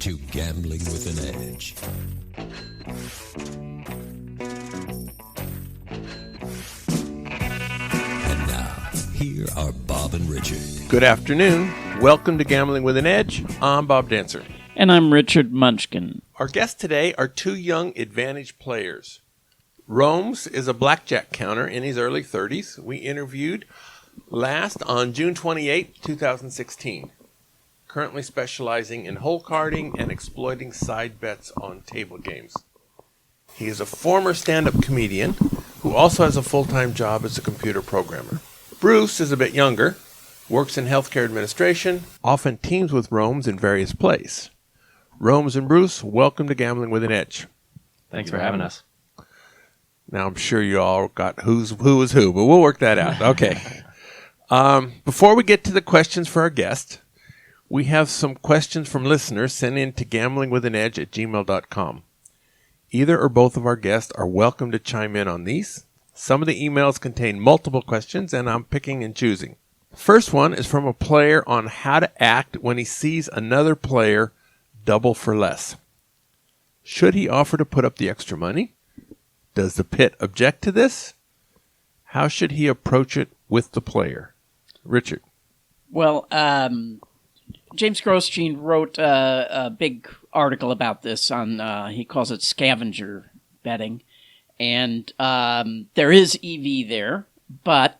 to Gambling with an Edge. And now, here are Bob and Richard. Good afternoon. Welcome to Gambling with an Edge. I'm Bob Dancer. And I'm Richard Munchkin. Our guests today are two young advantage players. Rome's is a blackjack counter in his early 30s. We interviewed last on June 28, 2016. Currently specializing in hole carding and exploiting side bets on table games. He is a former stand-up comedian who also has a full-time job as a computer programmer. Bruce is a bit younger, works in healthcare administration, often teams with Rome's in various plays. Rome's and Bruce, welcome to Gambling with an Edge. Thanks for having us. Now, I'm sure you all got who is who, but we'll work that out. Okay. Before we get to the questions for our guest, we have some questions from listeners sent in to gamblingwithanedge@gmail.com. Either or both of our guests are welcome to chime in on these. Some of the emails contain multiple questions, and I'm picking and choosing. First one is from a player on how to act when he sees another player double for less. Should he offer to put up the extra money? Does the pit object to this? How should he approach it with the player? Richard. Well, James Grosjean wrote a big article about this on, he calls it Scavenger Betting. And there is EV there, but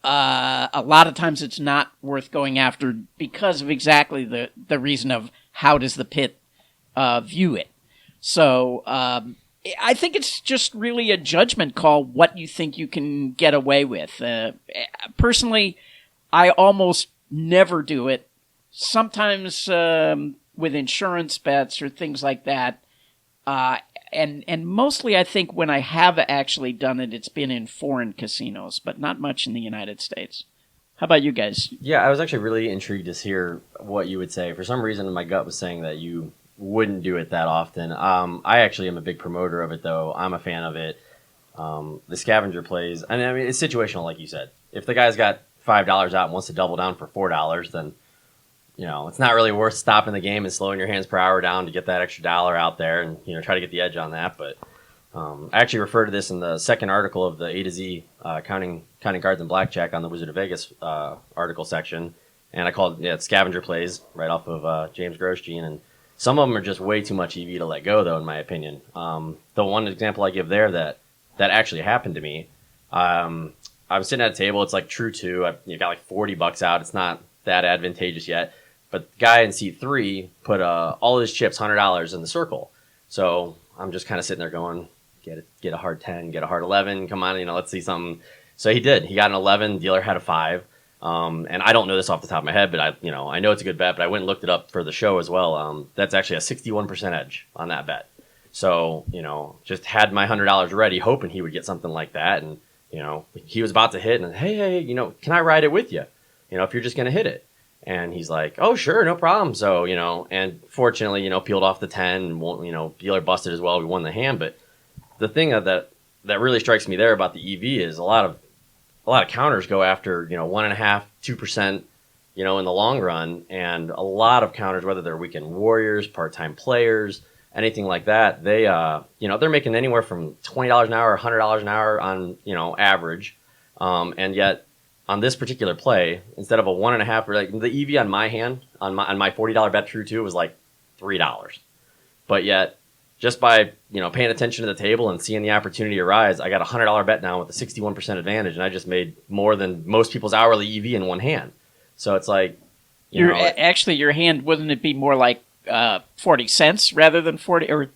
a lot of times it's not worth going after because of exactly the reason of how does the pit view it. So I think it's just really a judgment call what you think you can get away with. Personally, I almost never do it. Sometimes with insurance bets or things like that. And mostly I think when I have actually done it, it's been in foreign casinos, but not much in the United States. How about you guys? Yeah, I was actually really intrigued to hear what you would say. For some reason, my gut was saying that you wouldn't do it that often. I actually am a big promoter of it, though. I'm a fan of it. The scavenger plays, and I mean, it's situational, like you said. If the guy's got $5 out and wants to double down for $4, then it's not really worth stopping the game and slowing your hands per hour down to get that extra dollar out there and try to get the edge on that. But I actually refer to this in the second article of the A to Z counting cards and blackjack on the Wizard of Vegas article section, and I called it scavenger plays right off of James Grosjean. And some of them are just way too much EV to let go, though, in my opinion. The one example I give there that actually happened to me, I'm sitting at a table. It's like true two. I've got like $40 out. It's not that advantageous yet. But the guy in seat 3 put all his chips, $100, in the circle. So I'm just kind of sitting there going, get a hard 10, get a hard 11. Come on, let's see something. So he did. He got an 11. Dealer had a 5. And I don't know this off the top of my head, but I know it's a good bet. But I went and looked it up for the show as well. That's actually a 61% edge on that bet. So just had my $100 ready, hoping he would get something like that. And he was about to hit, and hey, can I ride it with you? If you're just gonna hit it. And he's like, oh, sure, no problem. So, and fortunately, peeled off the 10 and, dealer busted as well. We won the hand. But the thing that really strikes me there about the EV is a lot of counters go after, 1.5%, 2%, in the long run. And a lot of counters, whether they're weekend warriors, part-time players, anything like that, they, they're making anywhere from $20 an hour or $100 an hour on, average. And yet, on this particular play, instead of a 1.5, like the EV on my hand, on my $40 bet true two was like $3. But yet, just by paying attention to the table and seeing the opportunity arise, I got a $100 bet now with a 61% advantage, and I just made more than most people's hourly EV in one hand. So it's like actually your hand, wouldn't it be more like 40 cents rather than 40 or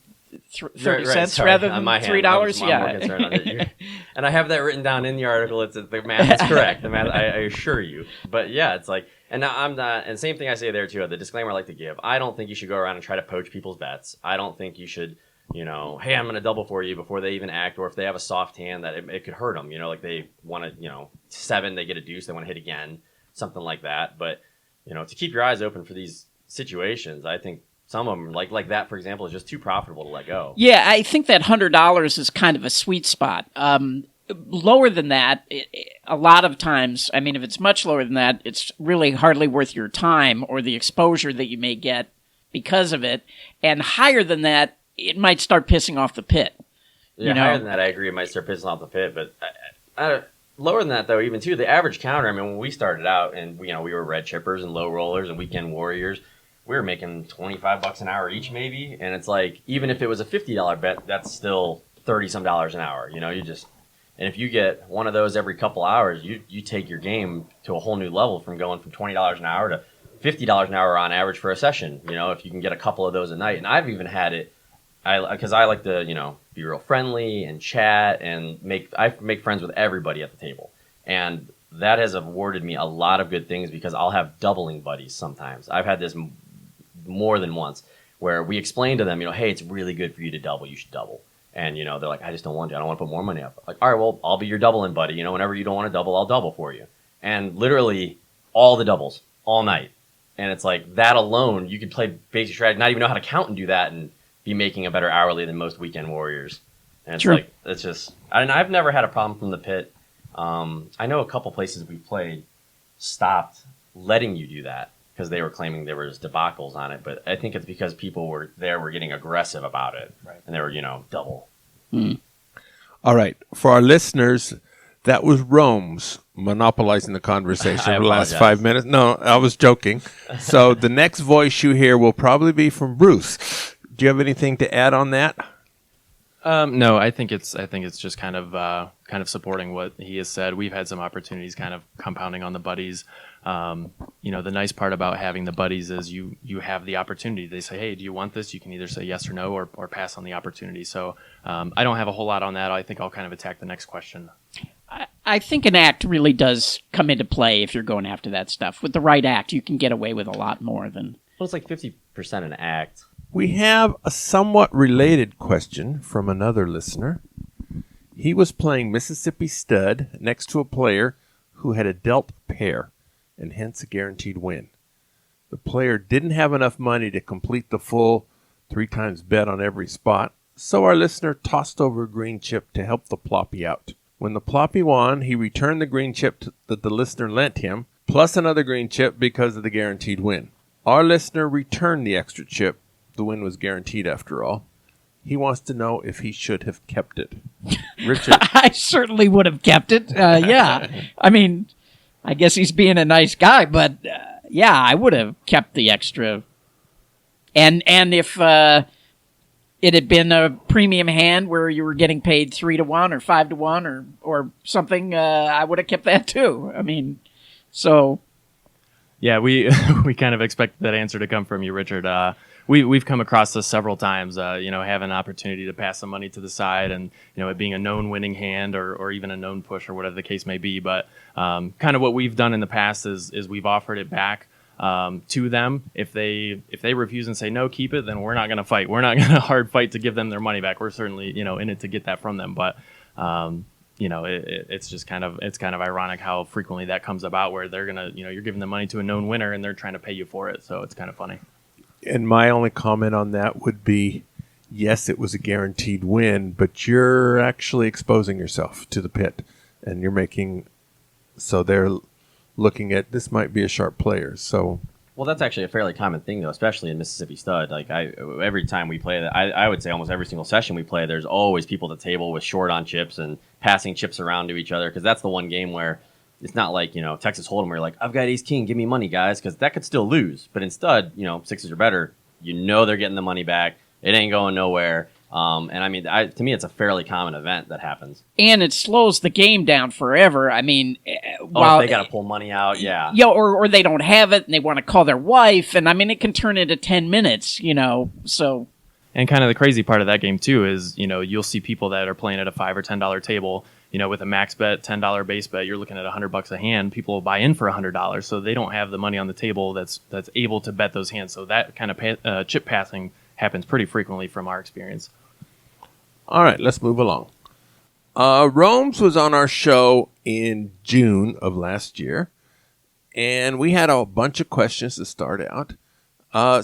30 cents rather than $3? Yeah. And I have that written down in the article. The math is correct. The math, I assure you. But yeah, it's like, and now I'm not, and same thing I say there too, the disclaimer I like to give. I don't think you should go around and try to poach people's bets. I don't think you should, hey, I'm going to double for you before they even act, or if they have a soft hand that it could hurt them, like they want to, 7, they get a deuce, they want to hit again, something like that. But, to keep your eyes open for these situations, I think some of them, like that, for example, is just too profitable to let go. Yeah, I think that $100 is kind of a sweet spot. Lower than that, a lot of times, if it's much lower than that, it's really hardly worth your time or the exposure that you may get because of it, and higher than that, it might start pissing off the pit. Yeah, higher than that, I agree. It might start pissing off the pit, but lower than that, though, even too, the average counter. I mean, when we started out, and we were red chippers and low rollers and weekend warriors, we were making $25 an hour each, maybe. And it's like, even if it was a $50 bet, that's still $30-some an hour. And if you get one of those every couple hours, you take your game to a whole new level from going from $20 an hour to $50 an hour on average for a session. If you can get a couple of those a night. And I've even had it, because I like to, be real friendly and chat and make friends with everybody at the table. And that has awarded me a lot of good things because I'll have doubling buddies sometimes. I've had this more than once where we explain to them, hey, it's really good for you to double. You should double. And, they're like, I just don't want to. I don't want to put more money up. Like, all right, well, I'll be your doubling buddy. Whenever you don't want to double, I'll double for you. And literally all the doubles all night. And it's like that alone, you could play basic strategy, not even know how to count and do that and be making a better hourly than most weekend warriors. And it's like, it's just, and I've never had a problem from the pit. I know a couple places we played stopped letting you do that because they were claiming there was debacles on it. But I think it's because people were getting aggressive about it. Right. And they were, double. All right. For our listeners, that was Rome's monopolizing the conversation for the last 5 minutes. No, I was joking. So the next voice you hear will probably be from Bruce. Do you have anything to add on that? No, I think it's just kind of supporting what he has said. We've had some opportunities kind of compounding on the buddies. The nice part about having the buddies is you have the opportunity. They say, hey, do you want this? You can either say yes or no or pass on the opportunity. So I don't have a whole lot on that. I think I'll kind of attack the next question. I think an act really does come into play if you're going after that stuff. With the right act, you can get away with a lot more than... Well, it's like 50% an act. We have a somewhat related question from another listener. He was playing Mississippi Stud next to a player who had a dealt pair, and hence a guaranteed win. The player didn't have enough money to complete the full 3 times bet on every spot, so our listener tossed over a green chip to help the ploppy out. When the ploppy won, he returned the green chip that the listener lent him, plus another green chip because of the guaranteed win. Our listener returned the extra chip. The win was guaranteed after all. He wants to know if he should have kept it. Richard? I certainly would have kept it. Yeah. I mean, I guess he's being a nice guy, but yeah, I would have kept the extra. And if it had been a premium hand where you were getting paid 3-1 or 5-1 or something, I would have kept that too. I mean, so. Yeah, we kind of expect that answer to come from you, Richard. We've come across this several times, having an opportunity to pass some money to the side and, it being a known winning hand or even a known push or whatever the case may be. But kind of what we've done in the past is we've offered it back to them. If they refuse and say, no, keep it, then we're not going to fight. We're not going to hard fight to give them their money back. We're certainly, in it to get that from them. But, it's just kind of ironic how frequently that comes about where they're going to, you're giving the money to a known winner and they're trying to pay you for it. So it's kind of funny. And my only comment on that would be, yes, it was a guaranteed win, but you're actually exposing yourself to the pit. And you're so they're looking at, this might be a sharp player. So, well, that's actually a fairly common thing, though, especially in Mississippi Stud. Like, every time we play that, I would say almost every single session we play, there's always people at the table with short on chips and passing chips around to each other, because that's the one game where it's not like, Texas Hold'em where you're like, I've got ace king, give me money, guys, because that could still lose. But in Stud, sixes or better, they're getting the money back. It ain't going nowhere. And I mean, to me, it's a fairly common event that happens. And it slows the game down forever. I mean, if they got to pull money out, yeah. Yeah, or they don't have it and they want to call their wife. And I mean, it can turn into 10 minutes, so. And kind of the crazy part of that game, too, is, you'll see people that are playing at a $5 or $10 table. With a max bet, $10 base bet, you're looking at $100 a hand. People will buy in for $100, so they don't have the money on the table that's able to bet those hands. So that kind of chip passing happens pretty frequently from our experience. All right, let's move along. Rome's was on our show in June of last year, and we had a bunch of questions to start out,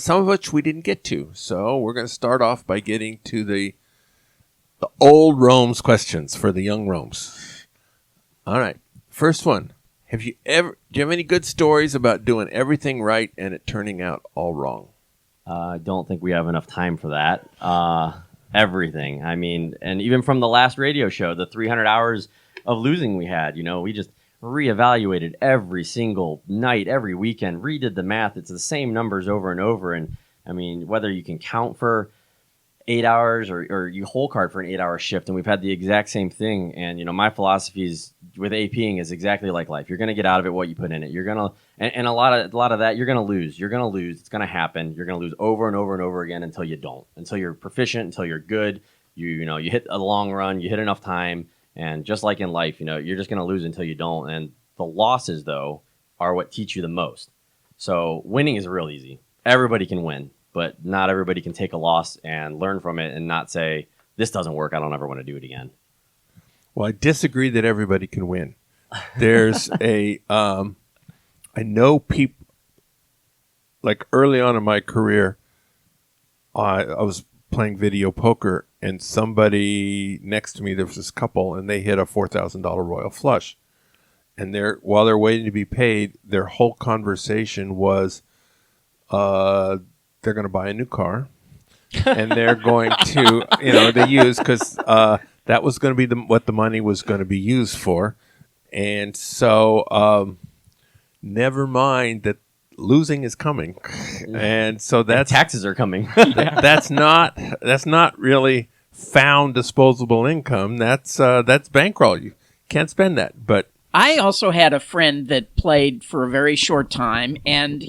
some of which we didn't get to. So we're going to start off by getting to the old Rome's questions for the young Rome's. All right. First one. Do you have any good stories about doing everything right and it turning out all wrong? I don't think we have enough time for that. Everything. I mean, and even from the last radio show, the 300 hours of losing we had, we just reevaluated every single night, every weekend, redid the math. It's the same numbers over and over. And I mean, whether you can count for 8 hours or you whole card for an 8-hour shift, and we've had the exact same thing. And my philosophies with APing is exactly like life. You're going to get out of it what you put in it. You're going to, and a lot of that you're going to lose. You're going to lose. It's going to happen. You're going to lose over and over and over again until you don't. Until you're proficient. Until you're good. You hit a long run. You hit enough time. And just like in life, you're just going to lose until you don't. And the losses though are what teach you the most. So winning is real easy. Everybody can win. But not everybody can take a loss and learn from it and not say, this doesn't work, I don't ever want to do it again. Well, I disagree that everybody can win. There's I know people, like early on in my career, I was playing video poker, and somebody next to me, there was this couple, and they hit a $4,000 royal flush. And while they're waiting to be paid, their whole conversation was, they're going to buy a new car, and they're going to, they use, because that was going to be what the money was going to be used for. And so never mind that losing is coming. And so that's taxes are coming. that's not really found disposable income. That's bankroll. You can't spend that. But I also had a friend that played for a very short time, and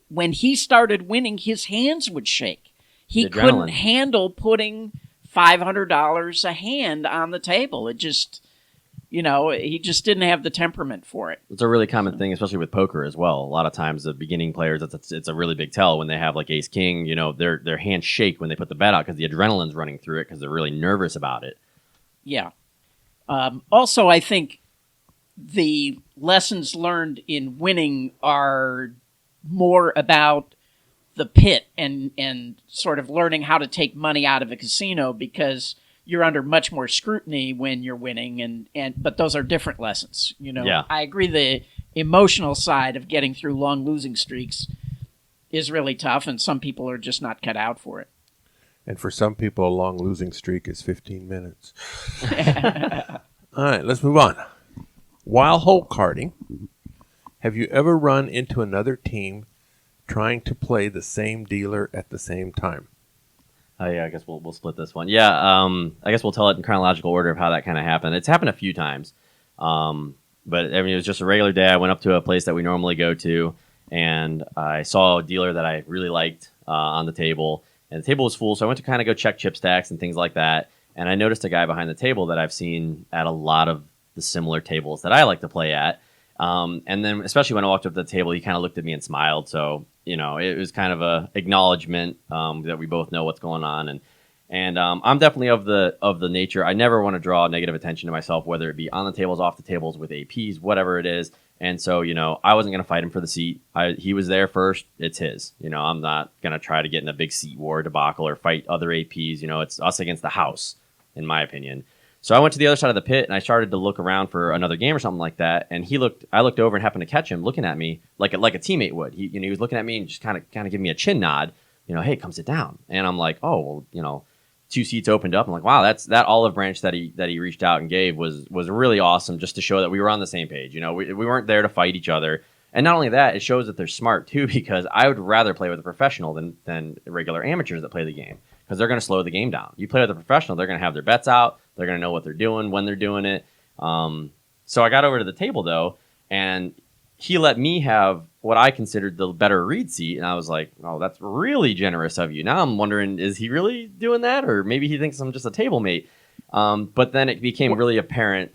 when he started winning, his hands would shake. He couldn't handle putting $500 a hand on the table. It just, he just didn't have the temperament for it. It's a really common thing, especially with poker as well. A lot of times the beginning players, it's a really big tell when they have like ace king, their hands shake when they put the bet out because the adrenaline's running through it because they're really nervous about it. Yeah. Also, I think the lessons learned in winning are more about the pit and sort of learning how to take money out of a casino, because you're under much more scrutiny when you're winning, but those are different lessons. Yeah. I agree the emotional side of getting through long losing streaks is really tough, and some people are just not cut out for it. And for some people, a long losing streak is 15 minutes. All right, let's move on. While hole carding, have you ever run into another team trying to play the same dealer at the same time? Oh yeah, I guess we'll split this one. Yeah, I guess we'll tell it in chronological order of how that kind of happened. It's happened a few times, but I mean it was just a regular day. I went up to a place that we normally go to, and I saw a dealer that I really liked on the table, and the table was full. So I went to kind of go check chip stacks and things like that, and I noticed a guy behind the table that I've seen at a lot of the similar tables that I like to play at. And then, especially when I walked up to the table, he kind of looked at me and smiled. So, it was kind of a acknowledgement that we both know what's going on. And I'm definitely of the nature. I never want to draw negative attention to myself, whether it be on the tables, off the tables, with APs, whatever it is. And so, I wasn't going to fight him for the seat. He was there first. It's his. I'm not going to try to get in a big seat war debacle or fight other APs. It's us against the house, in my opinion. So I went to the other side of the pit, and I started to look around for another game or something like that. And I looked over and happened to catch him looking at me like a teammate would. He was looking at me and just kind of giving me a chin nod. Hey, come sit down. And I'm like, oh, well, 2 seats opened up. I'm like, wow, that olive branch that he reached out and gave was really awesome, just to show that we were on the same page. We weren't there to fight each other. And not only that, it shows that they're smart too, because I would rather play with a professional than regular amateurs that play the game, because they're going to slow the game down. You play with a professional, they're going to have their bets out. They're going to know what they're doing, when they're doing it. So I got over to the table, though, and he let me have what I considered the better read seat. And I was like, oh, that's really generous of you. Now I'm wondering, is he really doing that? Or maybe he thinks I'm just a table mate. But then it became really apparent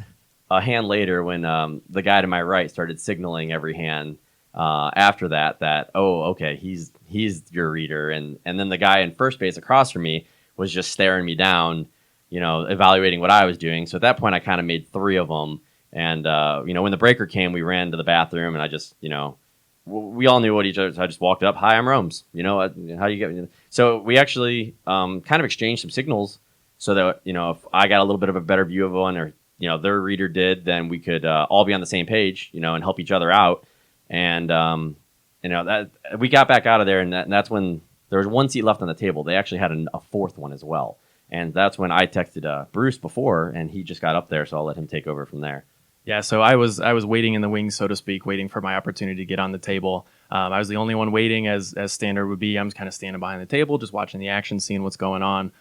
a hand later when the guy to my right started signaling every hand after that, oh, okay, he's your reader. And then the guy in first base across from me was just staring me down, evaluating what I was doing. So at that point, I kind of made 3 of them. And, when the breaker came, we ran to the bathroom, and I just, we all knew what each other. So I just walked up. Hi, I'm Rome's. How do you get? So we actually kind of exchanged some signals so that, if I got a little bit of a better view of one, or, their reader did, then we could all be on the same page, and help each other out. And, that we got back out of there, and that's when there was one seat left on the table. They actually had a fourth one as well. And that's when I texted Bruce before, and he just got up there, so I'll let him take over from there. Yeah, so I was waiting in the wings, so to speak, waiting for my opportunity to get on the table. I was the only one waiting, as standard would be. I'm kind of standing behind the table, just watching the action, seeing what's going on.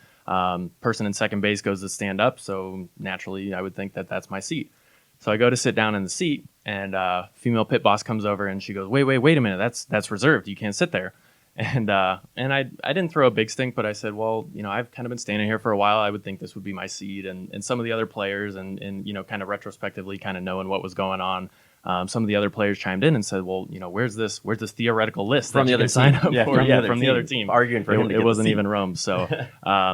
Person in second base goes to stand up, so naturally I would think that that's my seat. So I go to sit down in the seat, and female pit boss comes over, and she goes, wait a minute, that's reserved. You can't sit there. And I didn't throw a big stink, but I said, well, I've kind of been standing here for a while. I would think this would be my seat. And some of the other players and kind of retrospectively kind of knowing what was going on, some of the other players chimed in and said, well, where's this theoretical list from that the other sign up team? for? From the other team. Arguing for him to get it wasn't the seat. even Rome. So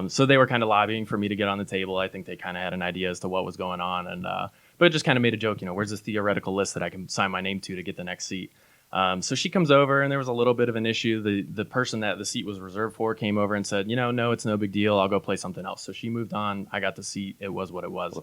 so they were kind of lobbying for me to get on the table. I think they kind of had an idea as to what was going on. And but just kind of made a joke, where's this theoretical list that I can sign my name to get the next seat? So she comes over, and there was a little bit of an issue. The person that the seat was reserved for came over and said, no, it's no big deal. I'll go play something else. So she moved on. I got the seat. It was what it was.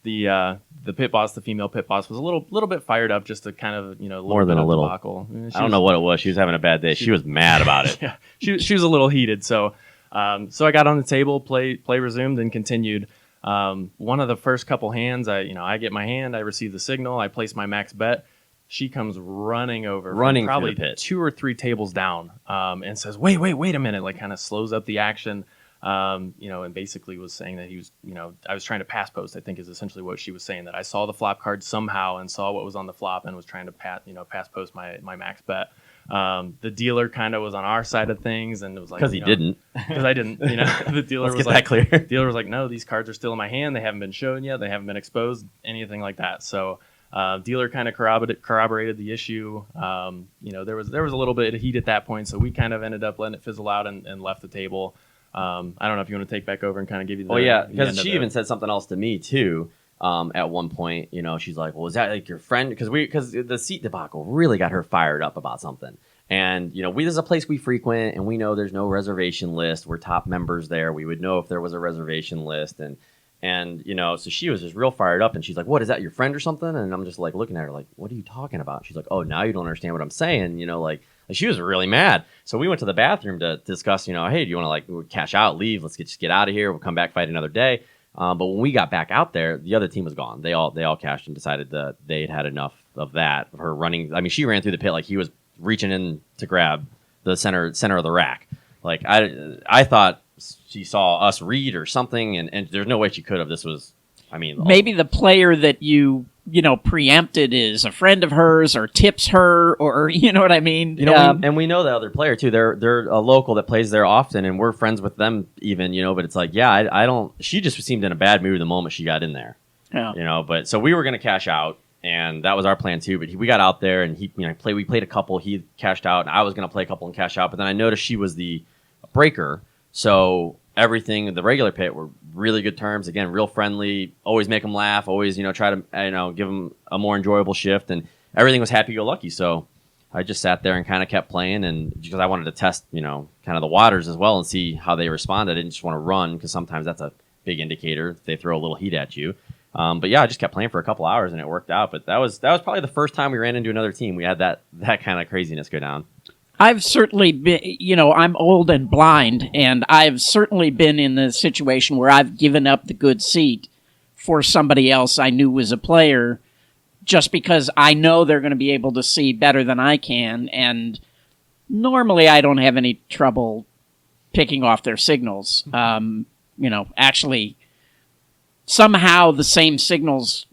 The pit boss, the female pit boss, was a little bit fired up, just to kind of more than a little. I don't know what it was. She was having a bad day. She was mad about it. Yeah, she was a little heated. So so I got on the table. Play resumed and continued. One of the first couple hands, I get my hand. I receive the signal. I place my max bet. She comes running over, probably through the pit, 2 or 3 tables down, and says, wait a minute, like kind of slows up the action, and basically was saying that he was, I was trying to pass post, I think is essentially what she was saying, that I saw the flop card somehow and saw what was on the flop and was trying to pass post my max bet. The dealer kind of was on our side of things, and it was like, because I didn't, the dealer Let's was get that clear. Dealer was like, no, these cards are still in my hand. They haven't been shown yet. They haven't been exposed, anything like that. So, dealer kind of corroborated the issue. There was a little bit of heat at that point, so we kind of ended up letting it fizzle out and left the table. I don't know if you want to take back over and kind of give you the. Oh yeah, because she even said something else to me too. At one point, she's like, "Well, is that like your friend?" Because the seat debacle really got her fired up about something. And there's a place we frequent, and we know there's no reservation list. We're top members there. We would know if there was a reservation list, and so she was just real fired up, and she's like, "What, is that your friend or something?" And I'm just like looking at her like, "What are you talking about?" She's like, "Oh, now you don't understand what I'm saying." Like she was really mad. So we went to the bathroom to discuss, hey, do you want to cash out, leave? Let's just get out of here. We'll come back, fight another day. But when we got back out there, the other team was gone. They all cashed and decided that they'd had enough of that. Of her running. I mean, she ran through the pit like he was reaching in to grab the center of the rack. Like I thought she saw us read or something, and there's no way she could have. This was, maybe the player that you preempted is a friend of hers or tips her, or you know what I mean. And we know the other player too. They're a local that plays there often, and we're friends with them even. But it's like, yeah, I don't. She just seemed in a bad mood the moment she got in there. Yeah. But so we were gonna cash out, and that was our plan too. But we got out there, and we played a couple. He cashed out, and I was gonna play a couple and cash out. But then I noticed she was the breaker, so everything in the regular pit were really good terms. Again, real friendly, always make them laugh, always, try to, give them a more enjoyable shift, and everything was happy-go-lucky. So I just sat there and kind of kept playing, and because I wanted to test, kind of the waters as well and see how they responded. I didn't just want to run, because sometimes that's a big indicator if they throw a little heat at you. But yeah, I just kept playing for a couple hours, and it worked out. But that was probably the first time we ran into another team. We had that kind of craziness go down. I've certainly been, I'm old and blind, and I've certainly been in the situation where I've given up the good seat for somebody else I knew was a player, just because I know they're going to be able to see better than I can, and normally I don't have any trouble picking off their signals. Actually, somehow the same signals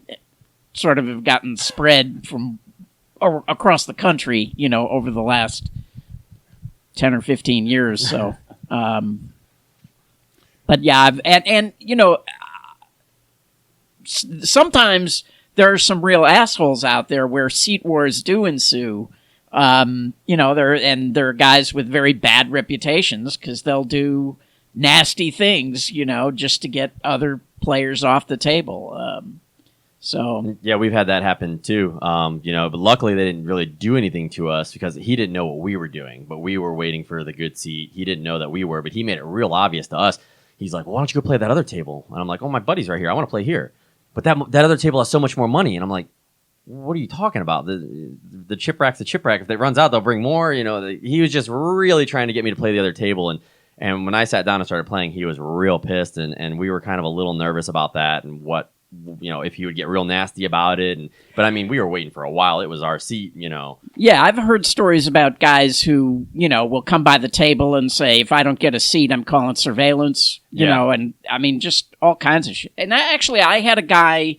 sort of have gotten spread from across the country, over the last 10 or 15 years. So, but yeah, sometimes there are some real assholes out there where seat wars do ensue. There are guys with very bad reputations because they'll do nasty things, just to get other players off the table. So yeah, we've had that happen too. But luckily they didn't really do anything to us because he didn't know what we were doing, but we were waiting for the good seat. He didn't know that we were, but he made it real obvious to us. He's like, well, why don't you go play that other table? And I'm like, oh, my buddy's right here. I want to play here. But that other table has so much more money. And I'm like, what are you talking about? The chip rack's the chip rack. If it runs out, they'll bring more. He was just really trying to get me to play the other table. And when I sat down and started playing, he was real pissed. And we were kind of a little nervous about that and what, if he would get real nasty about it. But I mean, we were waiting for a while. It was our seat, Yeah, I've heard stories about guys who, will come by the table and say, if I don't get a seat, I'm calling surveillance, and I mean, just all kinds of shit. And I had a guy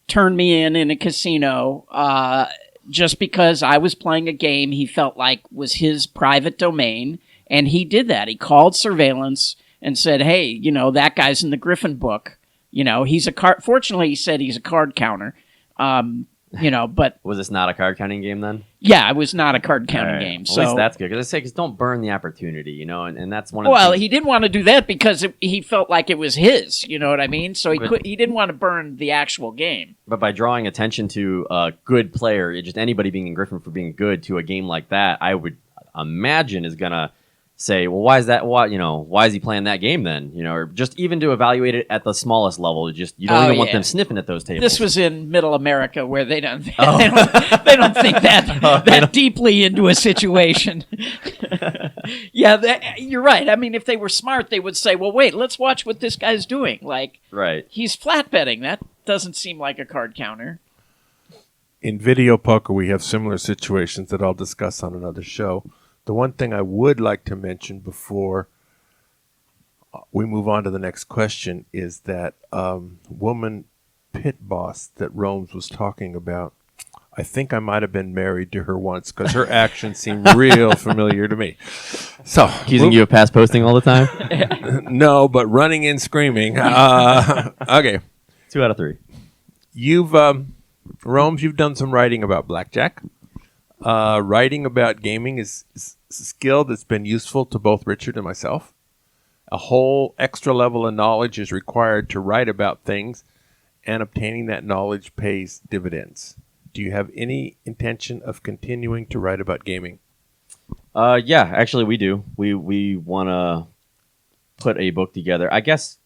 turn me in a casino just because I was playing a game he felt like was his private domain. And he did that. He called surveillance and said, hey, that guy's in the Griffin book. He's a card. Fortunately, he said he's a card counter. But was this not a card counting game then? Yeah, it was not a card counting game. Well, so at least that's good. Because don't burn the opportunity, and that's one of the well, things. he didn't want to do that because he felt like it was his. You know what I mean? So he didn't want to burn the actual game. But by drawing attention to a good player, just anybody being in Griffin for being good to a game like that, I would imagine is gonna say, well, why is that? Why is he playing that game then? Or just even to evaluate it at the smallest level, you don't even want them sniffing at those tables. This was in Middle America where they don't they don't think that deeply into a situation. Yeah, you're right. I mean, if they were smart, they would say, well, wait, let's watch what this guy's doing. Like, right? He's flat betting. That doesn't seem like a card counter. In video poker, we have similar situations that I'll discuss on another show. The one thing I would like to mention before we move on to the next question is that woman pit boss that Rome's was talking about. I think I might have been married to her once because her actions seem real familiar to me. So, accusing you of past posting all the time? No, but running and screaming. Okay. 2 out of 3. Rome's, you've done some writing about blackjack. Writing about gaming is a skill that's been useful to both Richard and myself. A whole extra level of knowledge is required to write about things, and obtaining that knowledge pays dividends. Do you have any intention of continuing to write about gaming? Yeah, actually we do. We want to put a book together. I guess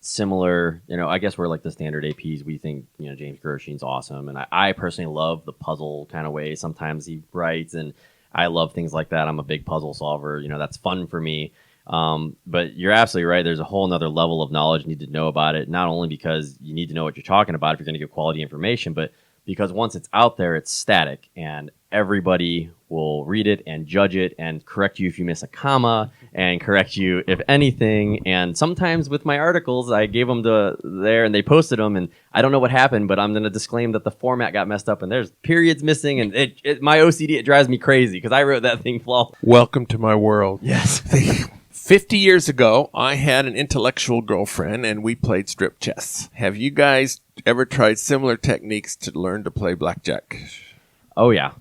similar, I guess we're like the standard APs. We think, James Gershon's awesome. And I personally love the puzzle kind of way. Sometimes he writes, and I love things like that. I'm a big puzzle solver. That's fun for me. But you're absolutely right. There's a whole nother level of knowledge you need to know about it. Not only because you need to know what you're talking about if you're going to give quality information, but because once it's out there, it's static, and everybody will read it and judge it and correct you if you miss a comma and correct you if anything. And sometimes with my articles, I gave them to there and they posted them, and I don't know what happened, but I'm going to disclaim that the format got messed up and there's periods missing, and my OCD, it drives me crazy because I wrote that thing flawless. Welcome to my world. Yes. 50 years ago, I had an intellectual girlfriend, and we played strip chess. Have you guys ever tried similar techniques to learn to play blackjack? Oh, yeah.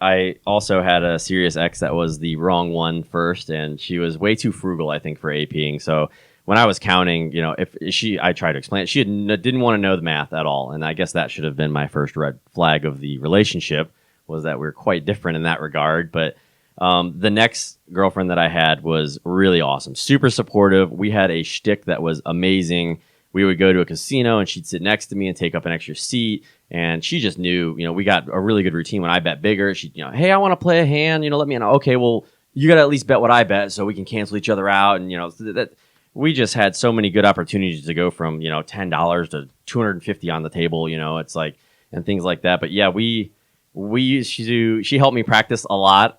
I also had a Serious X that was the wrong one first, and she was way too frugal, I think, for APing. So when I was counting, I tried to explain it. She didn't want to know the math at all, and I guess that should have been my first red flag of the relationship, was that we're quite different in that regard. But the next girlfriend that I had was really awesome, super supportive. We had a shtick that was amazing. We would go to a casino and she'd sit next to me and take up an extra seat. And she just knew, we got a really good routine. When I bet bigger, she'd, hey, I want to play a hand, let me know. Okay, well, you got to at least bet what I bet so we can cancel each other out. And, that we just had so many good opportunities to go from, $10 to $250 on the table, it's like, and things like that. But yeah, we used to, she helped me practice a lot.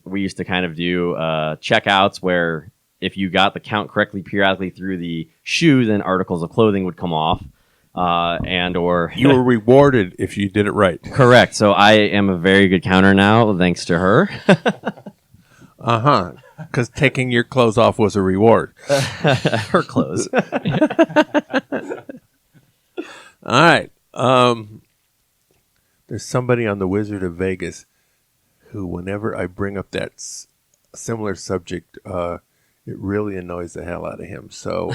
We used to kind of do checkouts where if you got the count correctly periodically through the shoe, then articles of clothing would come off. Or you were rewarded if you did it right. Correct. So I am a very good counter now, thanks to her. Because taking your clothes off was a reward. Her clothes. All right. There's somebody on the Wizard of Vegas who, whenever I bring up that similar subject, it really annoys the hell out of him. So,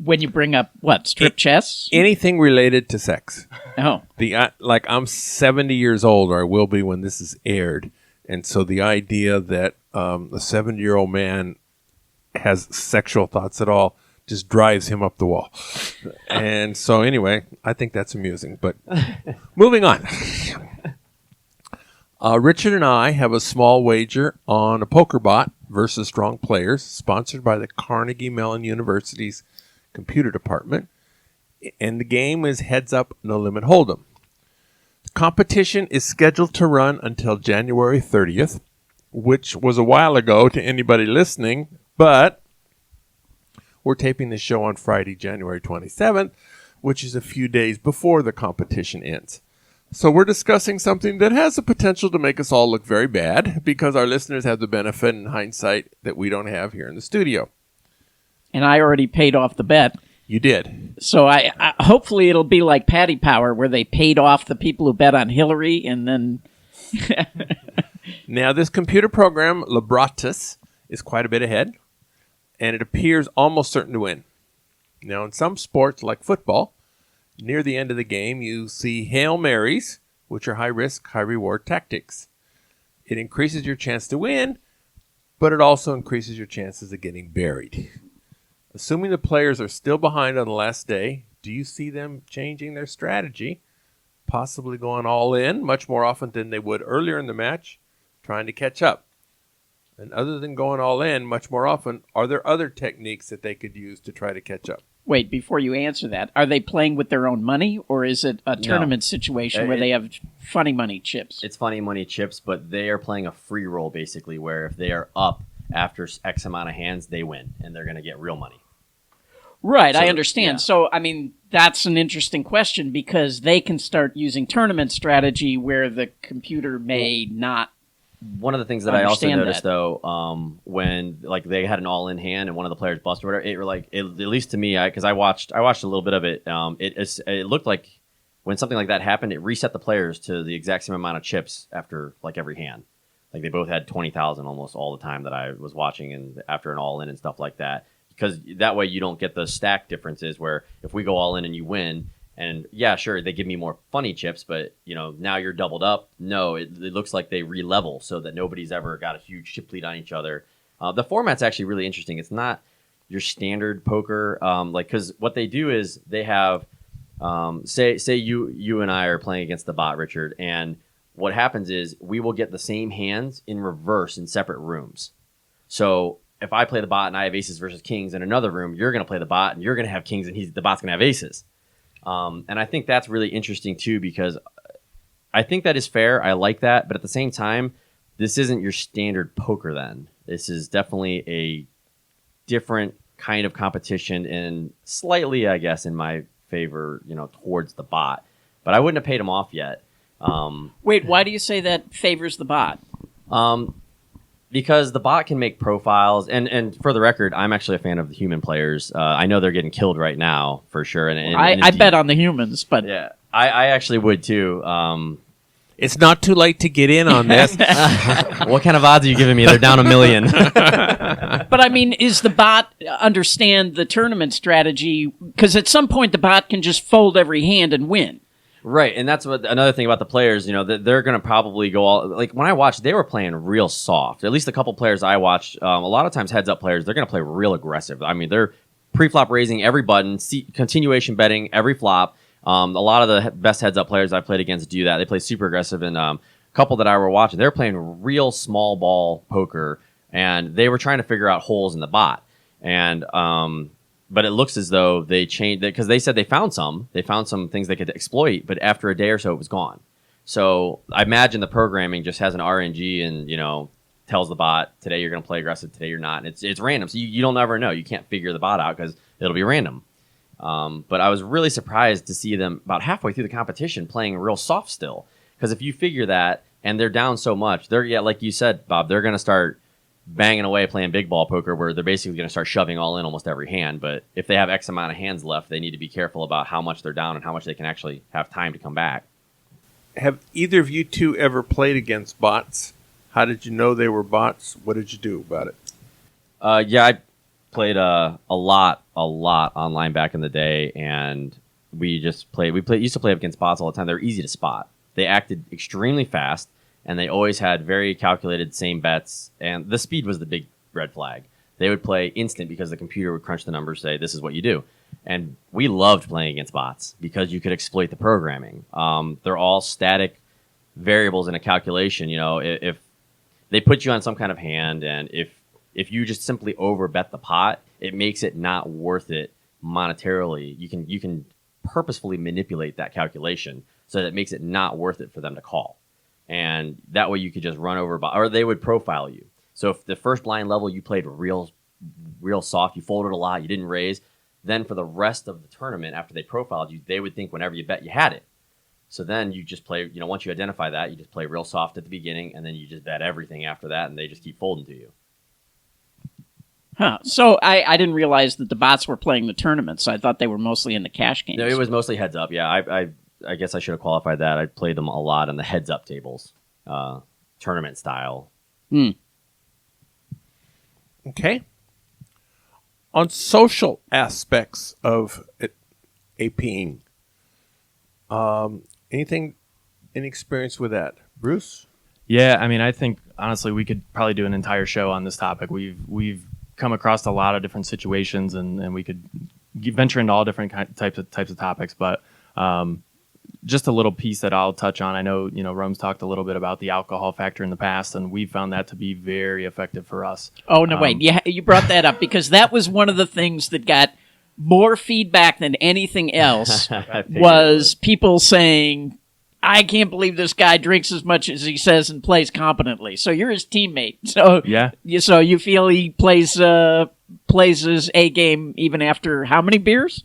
when you bring up what, strip chess? Anything related to sex. Oh, I'm 70 years old, or I will be when this is aired, and so the idea that a 70-year-old man has sexual thoughts at all just drives him up the wall. And so anyway, I think that's amusing. But moving on. Richard and I have a small wager on a poker bot versus strong players, sponsored by the Carnegie Mellon University's computer department. And the game is Heads Up, No Limit Hold'em. The competition is scheduled to run until January 30th, which was a while ago to anybody listening, but we're taping the show on Friday, January 27th, which is a few days before the competition ends. So we're discussing something that has the potential to make us all look very bad because our listeners have the benefit and hindsight that we don't have here in the studio. And I already paid off the bet. You did. So I hopefully it'll be like Paddy Power, where they paid off the people who bet on Hillary, and then... Now, this computer program, Libratus, is quite a bit ahead, and it appears almost certain to win. Now, in some sports, like football, near the end of the game, you see Hail Marys, which are high-risk, high-reward tactics. It increases your chance to win, but it also increases your chances of getting buried. Assuming the players are still behind on the last day, do you see them changing their strategy, possibly going all in much more often than they would earlier in the match, trying to catch up? And other than going all in much more often, are there other techniques that they could use to try to catch up? Wait, before you answer that, are they playing with their own money, or is it a tournament situation where they have funny money chips? It's funny money chips, but they are playing a free roll, basically, where if they are up after X amount of hands, they win, and they're going to get real money. Right, So, I understand. yeah. So, I mean, that's an interesting question because they can start using tournament strategy where the computer may not. One of the things that I also Understand noticed, that. though, when like they had an all-in hand and one of the players busted or whatever, at least to me, because I watched a little bit of it, it looked like when something like that happened, it reset the players to the exact same amount of chips after like every hand. Like they both had 20,000 almost all the time that I was watching, and after an all-in and stuff like that. Because that way you don't get the stack differences where if we go all in and you win, and yeah, sure, they give me more funny chips, but now you're doubled up. No, it looks like they re-level so that nobody's ever got a huge chip lead on each other. The format's actually really interesting. It's not your standard poker, because what they do is they have, say you and I are playing against the bot, Richard, and what happens is we will get the same hands in reverse in separate rooms. So if I play the bot and I have aces versus kings in another room, you're going to play the bot and you're going to have kings and the bot's going to have aces. And I think that's really interesting too, because I think that is fair. I like that. But at the same time, this isn't your standard poker then. This is definitely a different kind of competition and slightly, I guess, in my favor, towards the bot. But I wouldn't have paid him off yet. Wait, why do you say that favors the bot? Because the bot can make profiles, and for the record, I'm actually a fan of the human players. I know they're getting killed right now for sure. And I bet on the humans, but yeah, I actually would too. It's not too late to get in on this. What kind of odds are you giving me? They're down 1 million. But I mean, is the bot understand the tournament strategy? Because at some point, the bot can just fold every hand and win. Right, and that's what another thing about the players, that they're going to probably go all like when I watched, they were playing real soft. At least a couple players I watched, a lot of times heads up players, they're going to play real aggressive. I mean, they're pre-flop raising every button, continuation betting every flop. A lot of the best heads up players I played against do that. They play super aggressive, and a couple that I were watching, they're playing real small ball poker, and they were trying to figure out holes in the bot, and but it looks as though they changed it because they said they found some things they could exploit, but after a day or so, it was gone. So I imagine the programming just has an RNG and, tells the bot, today you're going to play aggressive, today you're not. And it's random. So you don't ever know. You can't figure the bot out because it'll be random. But I was really surprised to see them about halfway through the competition playing real soft still. Because if you figure that and they're down so much, like you said, Bob, they're going to start banging away playing big ball poker where they're basically going to start shoving all in almost every hand. But if they have X amount of hands left, they need to be careful about how much they're down and how much they can actually have time to come back. Have either of you two ever played against bots? How did you know they were bots? What did you do about it? Yeah, I played a lot online back in the day, and we used to play up against bots all the time. They were easy to spot. They acted extremely fast, and they always had very calculated same bets, and the speed was the big red flag. They would play instant because the computer would crunch the numbers, say, this is what you do. And we loved playing against bots because you could exploit the programming. They're all static variables in a calculation. If they put you on some kind of hand, and if you just simply overbet the pot, it makes it not worth it monetarily. You can purposefully manipulate that calculation so that it makes it not worth it for them to call. And that way you could just run over, or they would profile you. So if the first blind level you played real soft, you folded a lot, you didn't raise, then for the rest of the tournament, after they profiled you, they would think whenever you bet you had it. So then you just play, once you identify that, you just play real soft at the beginning, and then you just bet everything after that, and they just keep folding to you. Huh. So I didn't realize that the bots were playing the tournaments. I thought they were mostly in the cash games. No, it was mostly heads up. Yeah, I guess I should have qualified that. I played them a lot on the heads up tables, tournament style. Okay. On social aspects of APing, any experience with that, Bruce? Yeah, I mean, I think honestly we could probably do an entire show on this topic. We've come across a lot of different situations, and we could venture into all different types of topics. But just a little piece that I'll touch on. I know Rome's talked a little bit about the alcohol factor in the past, and we found that to be very effective for us. Oh no, wait, you brought that up because that was one of the things that got more feedback than anything else. Was people saying, I can't believe this guy drinks as much as he says and plays competently. So you're his teammate. So yeah. So you feel he plays his A game even after how many beers?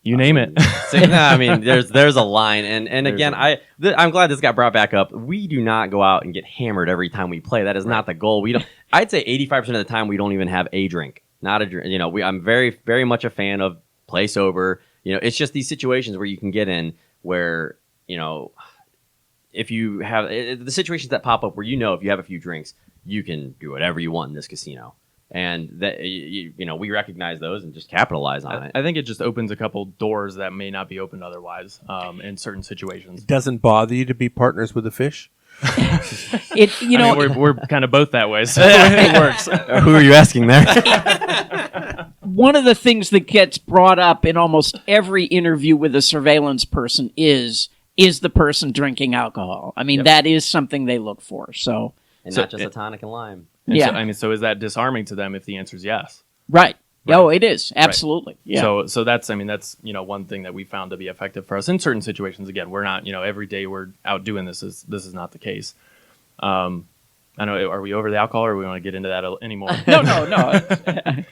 You name it. I mean, there's a line, and again, I'm glad this got brought back up. We do not go out and get hammered every time we play. That is not the goal. We don't. I'd say 85% of the time we don't even have a drink, not a drink. I'm very very much a fan of play sober. It's just these situations where you can get in where if you have the situations that pop up where if you have a few drinks, you can do whatever you want in this casino. And that we recognize those and just capitalize on it. I think it just opens a couple doors that may not be opened otherwise in certain situations. It doesn't bother you to be partners with a fish? We're kind of both that way, so it works. Who are you asking there? One of the things that gets brought up in almost every interview with a surveillance person is the person drinking alcohol. I mean, Yep. That is something they look for. So, Not just a tonic and lime. Yeah. So is that disarming to them if the answer is yes? right. Oh, it is. Absolutely. Right. Yeah. So that's one thing that we found to be effective for us in certain situations. Again, we're not every day we're out doing this. This is not the case. I know. Are we over the alcohol, or we want to get into that anymore? No.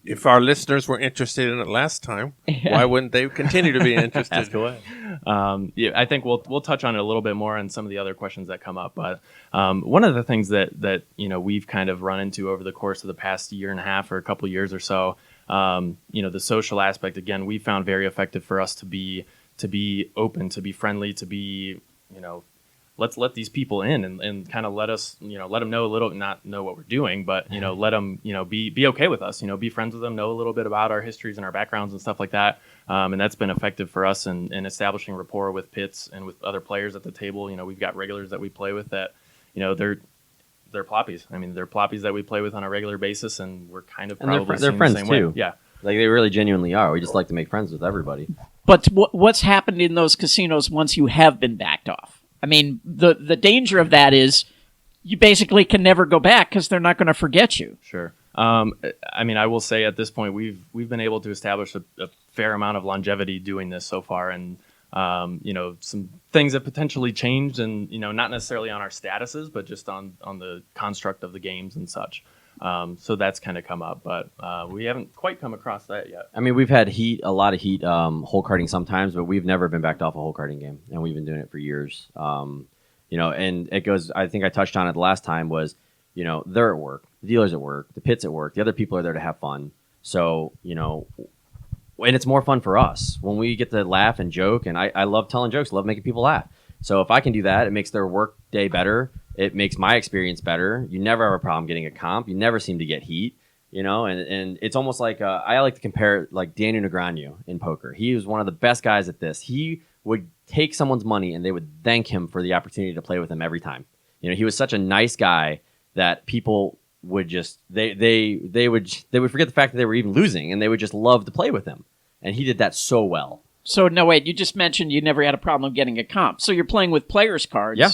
If our listeners were interested in it last time, why wouldn't they continue to be interested? Ask away. I think we'll touch on it a little bit more on some of the other questions that come up. But one of the things that we've kind of run into over the course of the past year and a half or a couple of years or so, the social aspect, again, we found very effective for us to be open, to be friendly, to be let's let these people in and kind of let us, let them know a little, not know what we're doing, but, let them, be okay with us, be friends with them, know a little bit about our histories and our backgrounds and stuff like that. And that's been effective for us in establishing rapport with pits and with other players at the table. We've got regulars that we play with that, they're ploppies. I mean, they're ploppies that we play with on a regular basis, and we're kind of probably they're seeing friends the same too. way. Yeah. Like they really genuinely are. We just like to make friends with everybody. But what's happened in those casinos once you have been backed off? I mean, the danger of that is you basically can never go back because they're not going to forget you. Sure. I will say at this point we've been able to establish a fair amount of longevity doing this so far, and some things have potentially changed, and not necessarily on our statuses, but just on the construct of the games and such. So that's kind of come up, but we haven't quite come across that yet. I mean, we've had a lot of heat, hole carding sometimes, but we've never been backed off a hole carding game, and we've been doing it for years. And it goes, I think I touched on it the last time, was, they're at work, the dealer's at work, the pit's at work, the other people are there to have fun. So, and it's more fun for us when we get to laugh and joke, and I love telling jokes, love making people laugh. So if I can do that, it makes their work day better. It makes my experience better. You never have a problem getting a comp. You never seem to get heat, and it's almost like I like to compare it like Daniel Negreanu in poker. He was one of the best guys at this. He would take someone's money and they would thank him for the opportunity to play with him every time. He was such a nice guy that people would just they would forget the fact that they were even losing, and they would just love to play with him. And he did that so well. So, no, wait, you just mentioned you never had a problem getting a comp. So you're playing with players' cards. Yeah.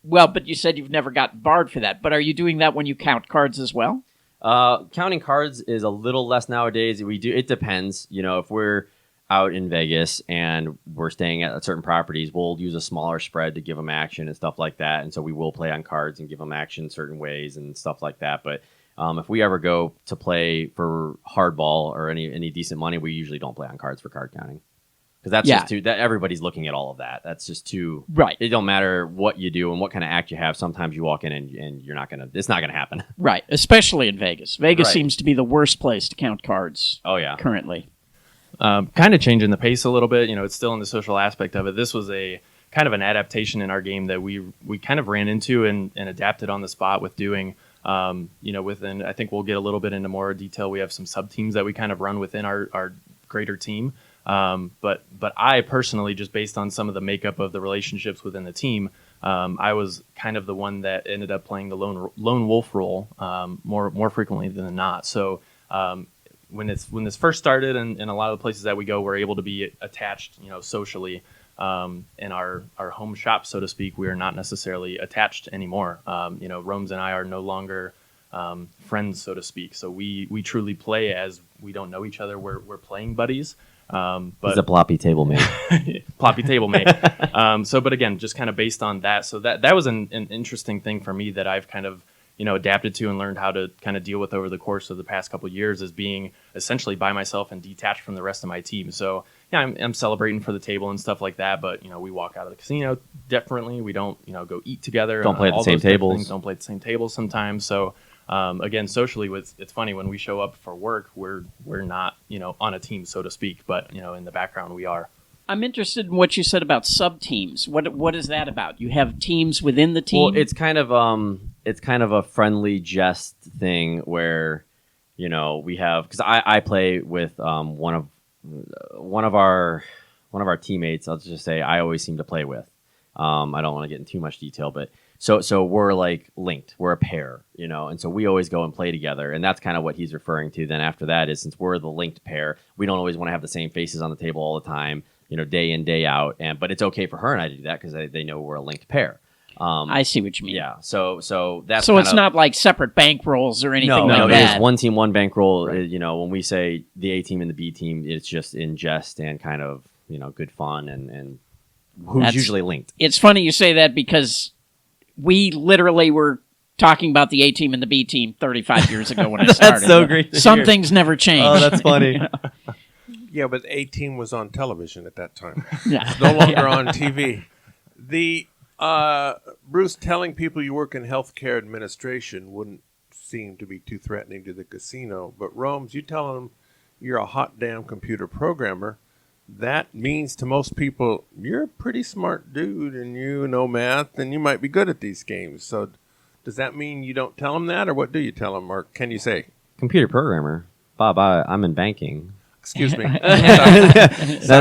Well, but you said you've never got barred for that. But are you doing that when you count cards as well? Counting cards is a little less nowadays. It depends. If we're out in Vegas and we're staying at certain properties, we'll use a smaller spread to give them action and stuff like that. And so we will play on cards and give them action certain ways and stuff like that. But if we ever go to play for hardball or any decent money, we usually don't play on cards for card counting. Because that's just too, that everybody's looking at all of that. That's just too, right. It don't matter what you do and what kind of act you have. Sometimes you walk in and you're not going to, it's not going to happen. Right. Especially in Vegas. Vegas Right. seems to be the worst place to count cards. Oh, yeah. Currently. Kind of changing the pace a little bit. It's still in the social aspect of it. This was a kind of an adaptation in our game that we kind of ran into and adapted on the spot with doing. Within, I think we'll get a little bit into more detail. We have some sub teams that we kind of run within our greater team. But I personally, just based on some of the makeup of the relationships within the team, I was kind of the one that ended up playing the lone wolf role more frequently than not. So when this first started, and a lot of the places that we go, we're able to be attached, socially. In our home shop, so to speak, we are not necessarily attached anymore. Rome's and I are no longer friends, so to speak. So we truly play as we don't know each other. We're playing buddies. But he's a ploppy table mate. Ploppy table mate. But again, just kind of based on that. So that was an interesting thing for me that I've kind of adapted to and learned how to kind of deal with over the course of the past couple of years, as being essentially by myself and detached from the rest of my team. So yeah, I'm celebrating for the table and stuff like that. But we walk out of the casino differently. We don't go eat together. Don't play at the same tables. Don't play at the same tables sometimes. So. Again, socially, it's funny when we show up for work, we're not on a team, so to speak, but in the background we are. I'm interested in what you said about sub teams. What is that about? You have teams within the team. Well, it's kind of a friendly jest thing where we have, because I play with one of our teammates. I'll just say I always seem to play with. I don't want to get into too much detail, but. So we're like linked. We're a pair, and so we always go and play together. And that's kind of what he's referring to. Then after that is, since we're the linked pair, we don't always want to have the same faces on the table all the time, day in, day out. But it's okay for her and I to do that because they know we're a linked pair. I see what you mean. Yeah. So that's so it's not like separate bankrolls or anything like no, that. it is one team, one bankroll. Right. When we say the A team and the B team, it's just in jest and kind of good fun and who's usually linked. It's funny you say that because we literally were talking about the A team and the B team 35 years ago when I started. That's so great to Some hear. things never change. Oh, that's funny. Yeah, but the A team was on television at that time. Yeah. It's no longer on TV. The Bruce, telling people you work in healthcare administration wouldn't seem to be too threatening to the casino. But Rome's, you telling them you're a hot damn computer programmer. That means to most people, you're a pretty smart dude and you know math and you might be good at these games. So does that mean you don't tell them that, or what do you tell them, or can you say? Computer programmer. Bob, I'm in banking. Excuse me. No,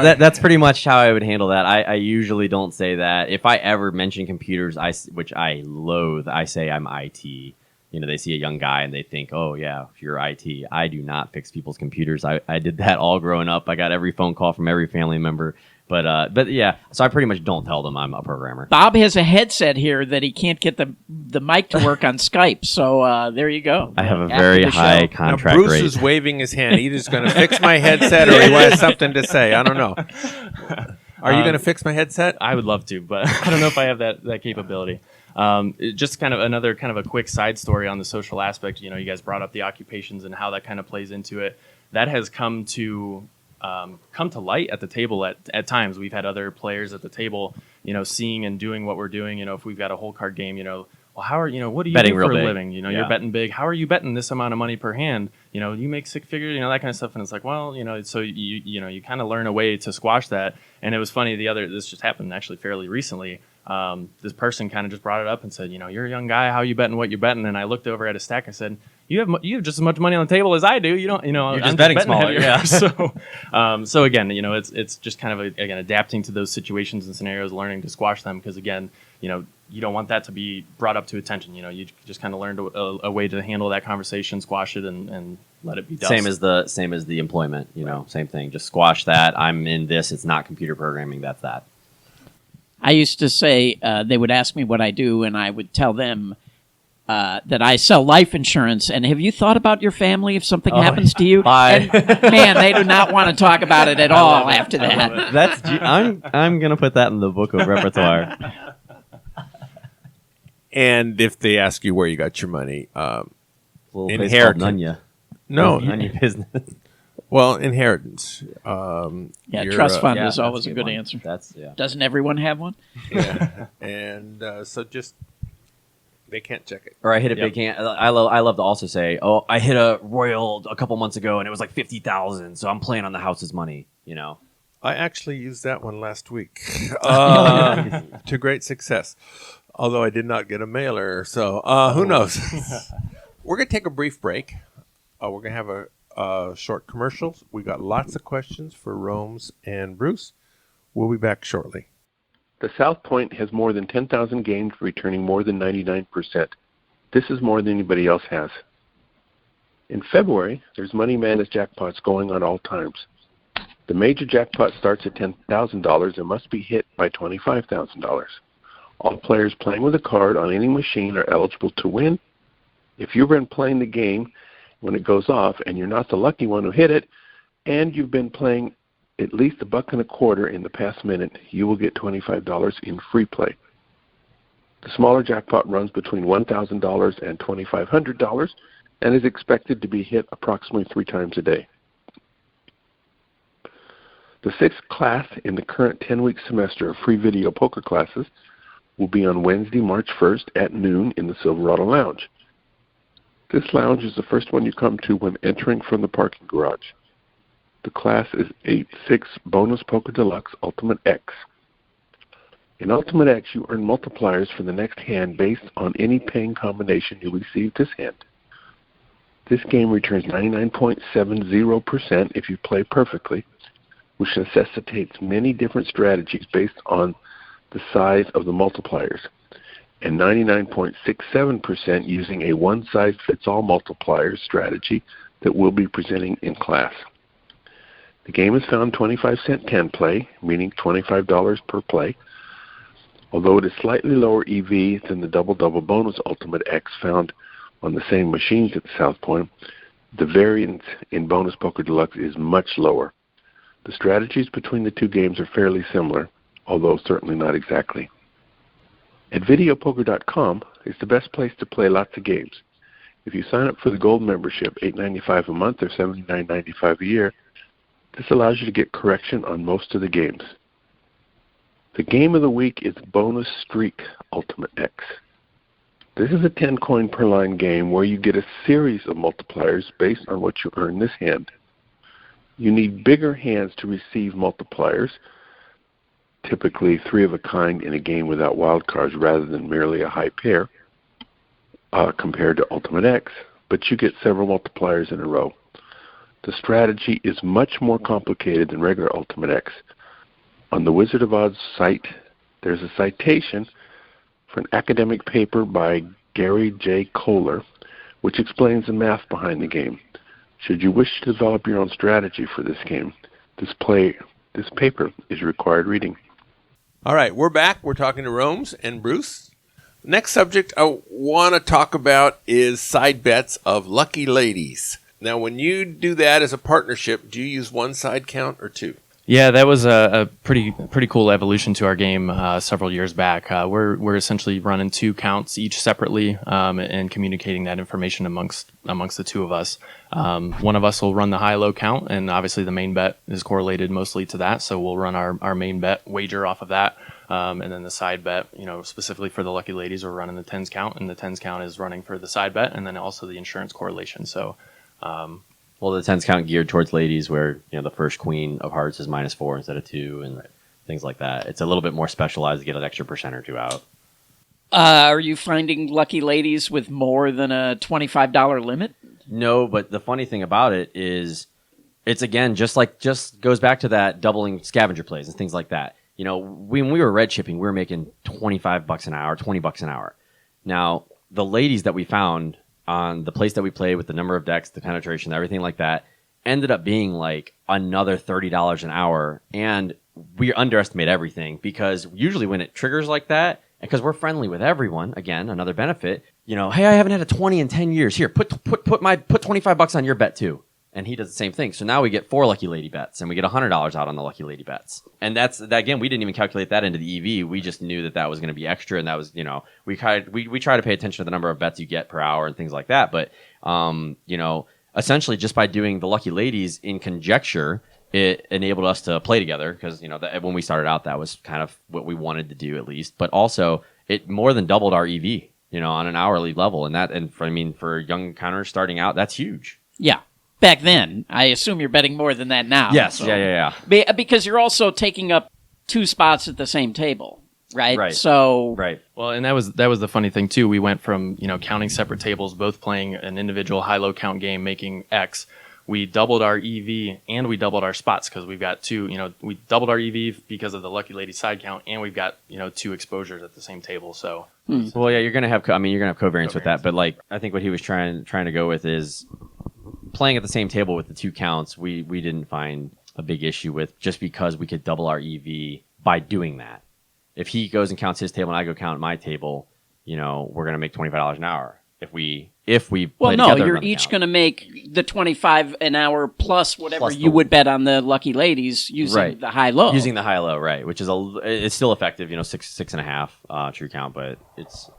that's pretty much how I would handle that. I usually don't say that. If I ever mention computers, which I loathe, I say I'm IT. They see a young guy and they think, oh, yeah, you're IT. I do not fix people's computers. I did that all growing up. I got every phone call from every family member. But yeah, so I pretty much don't tell them I'm a programmer. Bob has a headset here that he can't get the mic to work on Skype. So there you go. I have a After very the high show. contract now, Bruce rate. is waving his hand. Either he's going to fix my headset or he has something to say. I don't know. Are you going to fix my headset? I would love to, but I don't know if I have that capability. Just kind of another kind of a quick side story on the social aspect. You guys brought up the occupations and how that kind of plays into it. That has come to light at the table at times. We've had other players at the table, seeing and doing what we're doing. If we've got a whole card game, well, how are what do you Betting do real for a big. living? Yeah. You're betting big. How are you betting this amount of money per hand? You make six figures, that kind of stuff. And it's like, well, so you kind of learn a way to squash that. And it was funny. This just happened actually fairly recently. This person kind of just brought it up and said, you're a young guy. How you betting what you're betting? And I looked over at a stack. I said, you have just as much money on the table as I do. You don't, You're just betting smaller. heavier." Yeah. So again, it's just kind of adapting to those situations and scenarios, learning to squash them. Because again, you don't want that to be brought up to attention. You just kind of learned a way to handle that conversation, squash it, and let it be dust. Same as the employment. Same thing. Just squash that. I'm in this. It's not computer programming. That's that. I used to say they would ask me what I do, and I would tell them that I sell life insurance. And have you thought about your family if something happens to you? Bye. And, man, they do not want to talk about it at all after that. I'm gonna put that in the book of repertoire. And if they ask you where you got your money, Inheritance. Nunya. No, Nunya business. Well, inheritance. Trust fund is always a good answer. Doesn't everyone have one? Yeah, and so just they can't check it. Or I hit a big hand. I love to also say, I hit a Royal a couple months ago and it was like 50,000, so I'm playing on the house's money. I actually used that one last week to great success. Although I did not get a mailer, so who knows? We're going to take a brief break. We're going to have a short commercial. We got lots of questions for Rome's and Bruce. We'll be back shortly. The South Point has more than 10,000 games returning more than 99%. This is more than anybody else has. In February, there's Money Madness jackpots going on all times. The major jackpot starts at $10,000 and must be hit by $25,000. All players playing with a card on any machine are eligible to win. If you've been playing the game when it goes off and you're not the lucky one who hit it, and you've been playing at least $1.25 in the past minute, you will get $25 in free play. The smaller jackpot runs between $1,000 and $2,500 and is expected to be hit approximately 3 times a day. The 6th class in the current 10-week semester of free video poker classes will be on Wednesday, March 1st at noon in the Silverado Lounge. This lounge is the first one you come to when entering from the parking garage. The class is 8-6 Bonus Poker Deluxe Ultimate X. In Ultimate X, you earn multipliers for the next hand based on any paying combination you receive this hand. This game returns 99.70% if you play perfectly, which necessitates many different strategies based on the size of the multipliers, and 99.67% using a one-size-fits-all multiplier strategy that we'll be presenting in class. The game is found 25-cent 10 play, meaning $25 per play. Although it is slightly lower EV than the Double-Double Bonus Ultimate X found on the same machines at the South Point, the variance in Bonus Poker Deluxe is much lower. The strategies between the two games are fairly similar, although certainly not exactly. At videopoker.com is the best place to play lots of games. If you sign up for the Gold membership, $8.95 a month or $79.95 a year, this allows you to get correction on most of the games. The game of the week is Bonus Streak Ultimate X. This is a 10-coin per line game where you get a series of multipliers based on what you earn this hand. You need bigger hands to receive multipliers, typically 3 of a kind in a game without wild cards rather than merely a high pair, compared to Ultimate X, but you get several multipliers in a row. The strategy is much more complicated than regular Ultimate X. On the Wizard of Oz site, there's a citation for an academic paper by Gary J. Kohler, which explains the math behind the game. Should you wish to develop your own strategy for this game, this paper is required reading. All right, we're back. We're talking to Rome's and Bruce. Next subject I want to talk about is side bets of lucky ladies. Now, when you do that as a partnership, do you use one side count or two? Yeah, that was a pretty cool evolution to our game several years back. We're essentially running 2 counts each separately and communicating that information amongst the 2 of us. One of us will run the high-low count, and obviously the main bet is correlated mostly to that, so we'll run our main bet wager off of that. And then the side bet, specifically for the lucky ladies, we're running the tens count, and the tens count is running for the side bet, and then also the insurance correlation. So, well, the tens count geared towards ladies, where the first queen of hearts is -4 instead of 2, and things like that. It's a little bit more specialized to get an extra % or 2 out. Are you finding lucky ladies with more than a $25 limit? No, but the funny thing about it is, it's again just goes back to that doubling scavenger plays and things like that. when we were red chipping, we were making $25 an hour, $20 an hour. Now, the ladies that we found on the place that we played with the number of decks, the penetration, everything like that, ended up being like another $30 an hour. And we underestimate everything because usually when it triggers like that, because we're friendly with everyone, again, another benefit, hey, I haven't had a 20 in 10 years. Here, put $25 on your bet too. And he does the same thing. So now we get 4 lucky lady bets and we get $100 out on the lucky lady bets. And that's that, again, we didn't even calculate that into the EV. We just knew that was going to be extra. And that was, we try to pay attention to the number of bets you get per hour and things like that. But, essentially just by doing the lucky ladies in conjecture, it enabled us to play together because, when we started out, that was kind of what we wanted to do at least. But also it more than doubled our EV, on an hourly level. And for young counters starting out, that's huge. Yeah. Back then, I assume you're betting more than that now. Yes, so. yeah. Because you're also taking up 2 spots at the same table, right? Right. So, right. Well, and that was the funny thing too. We went from counting separate tables, both playing an individual high-low count game, making X. We doubled our EV and we doubled our spots because we've got 2. We doubled our EV because of the lucky lady side count, and we've got 2 exposures at the same table. So, well, yeah, you're gonna have covariance with that. But like, I think what he was trying to go with is playing at the same table with the 2 counts. We didn't find a big issue with just because we could double our EV by doing that. If he goes and counts his table and I go count my table, we're gonna make $25 an hour. If we play together, you're each going to make the 25 an hour plus whatever you would bet on the lucky ladies using the high low. Using the high low, right? Which is it's still effective, 6.5 true count, but it's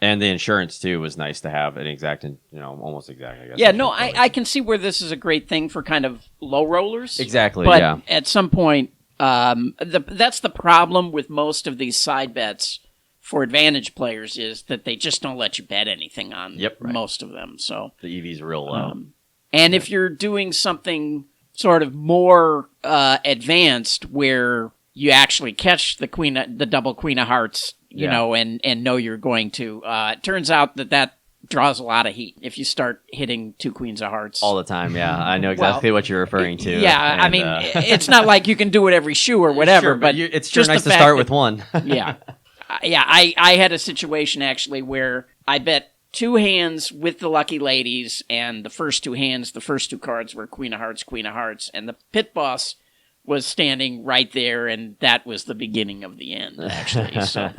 and the insurance too was nice to have an exact, almost exact. I guess. Yeah, no, I can see where this is a great thing for kind of low rollers. Exactly. But yeah. at some point, that's the problem with most of these side bets. For advantage players is that they just don't let you bet anything on most of them. So the EV's real low. And if you're doing something sort of more advanced where you actually catch the double queen of hearts, and know you're going to, it turns out that draws a lot of heat if you start hitting 2 queens of hearts. All the time, yeah. I know exactly what you're referring to. Yeah, and, it's not like you can do it every shoe or whatever, sure, but it's sure nice to start with one. Yeah. Yeah, I had a situation actually where I bet 2 hands with the lucky ladies, and the first 2 hands, the first 2 cards were Queen of Hearts, and the pit boss was standing right there, and that was the beginning of the end, actually. So,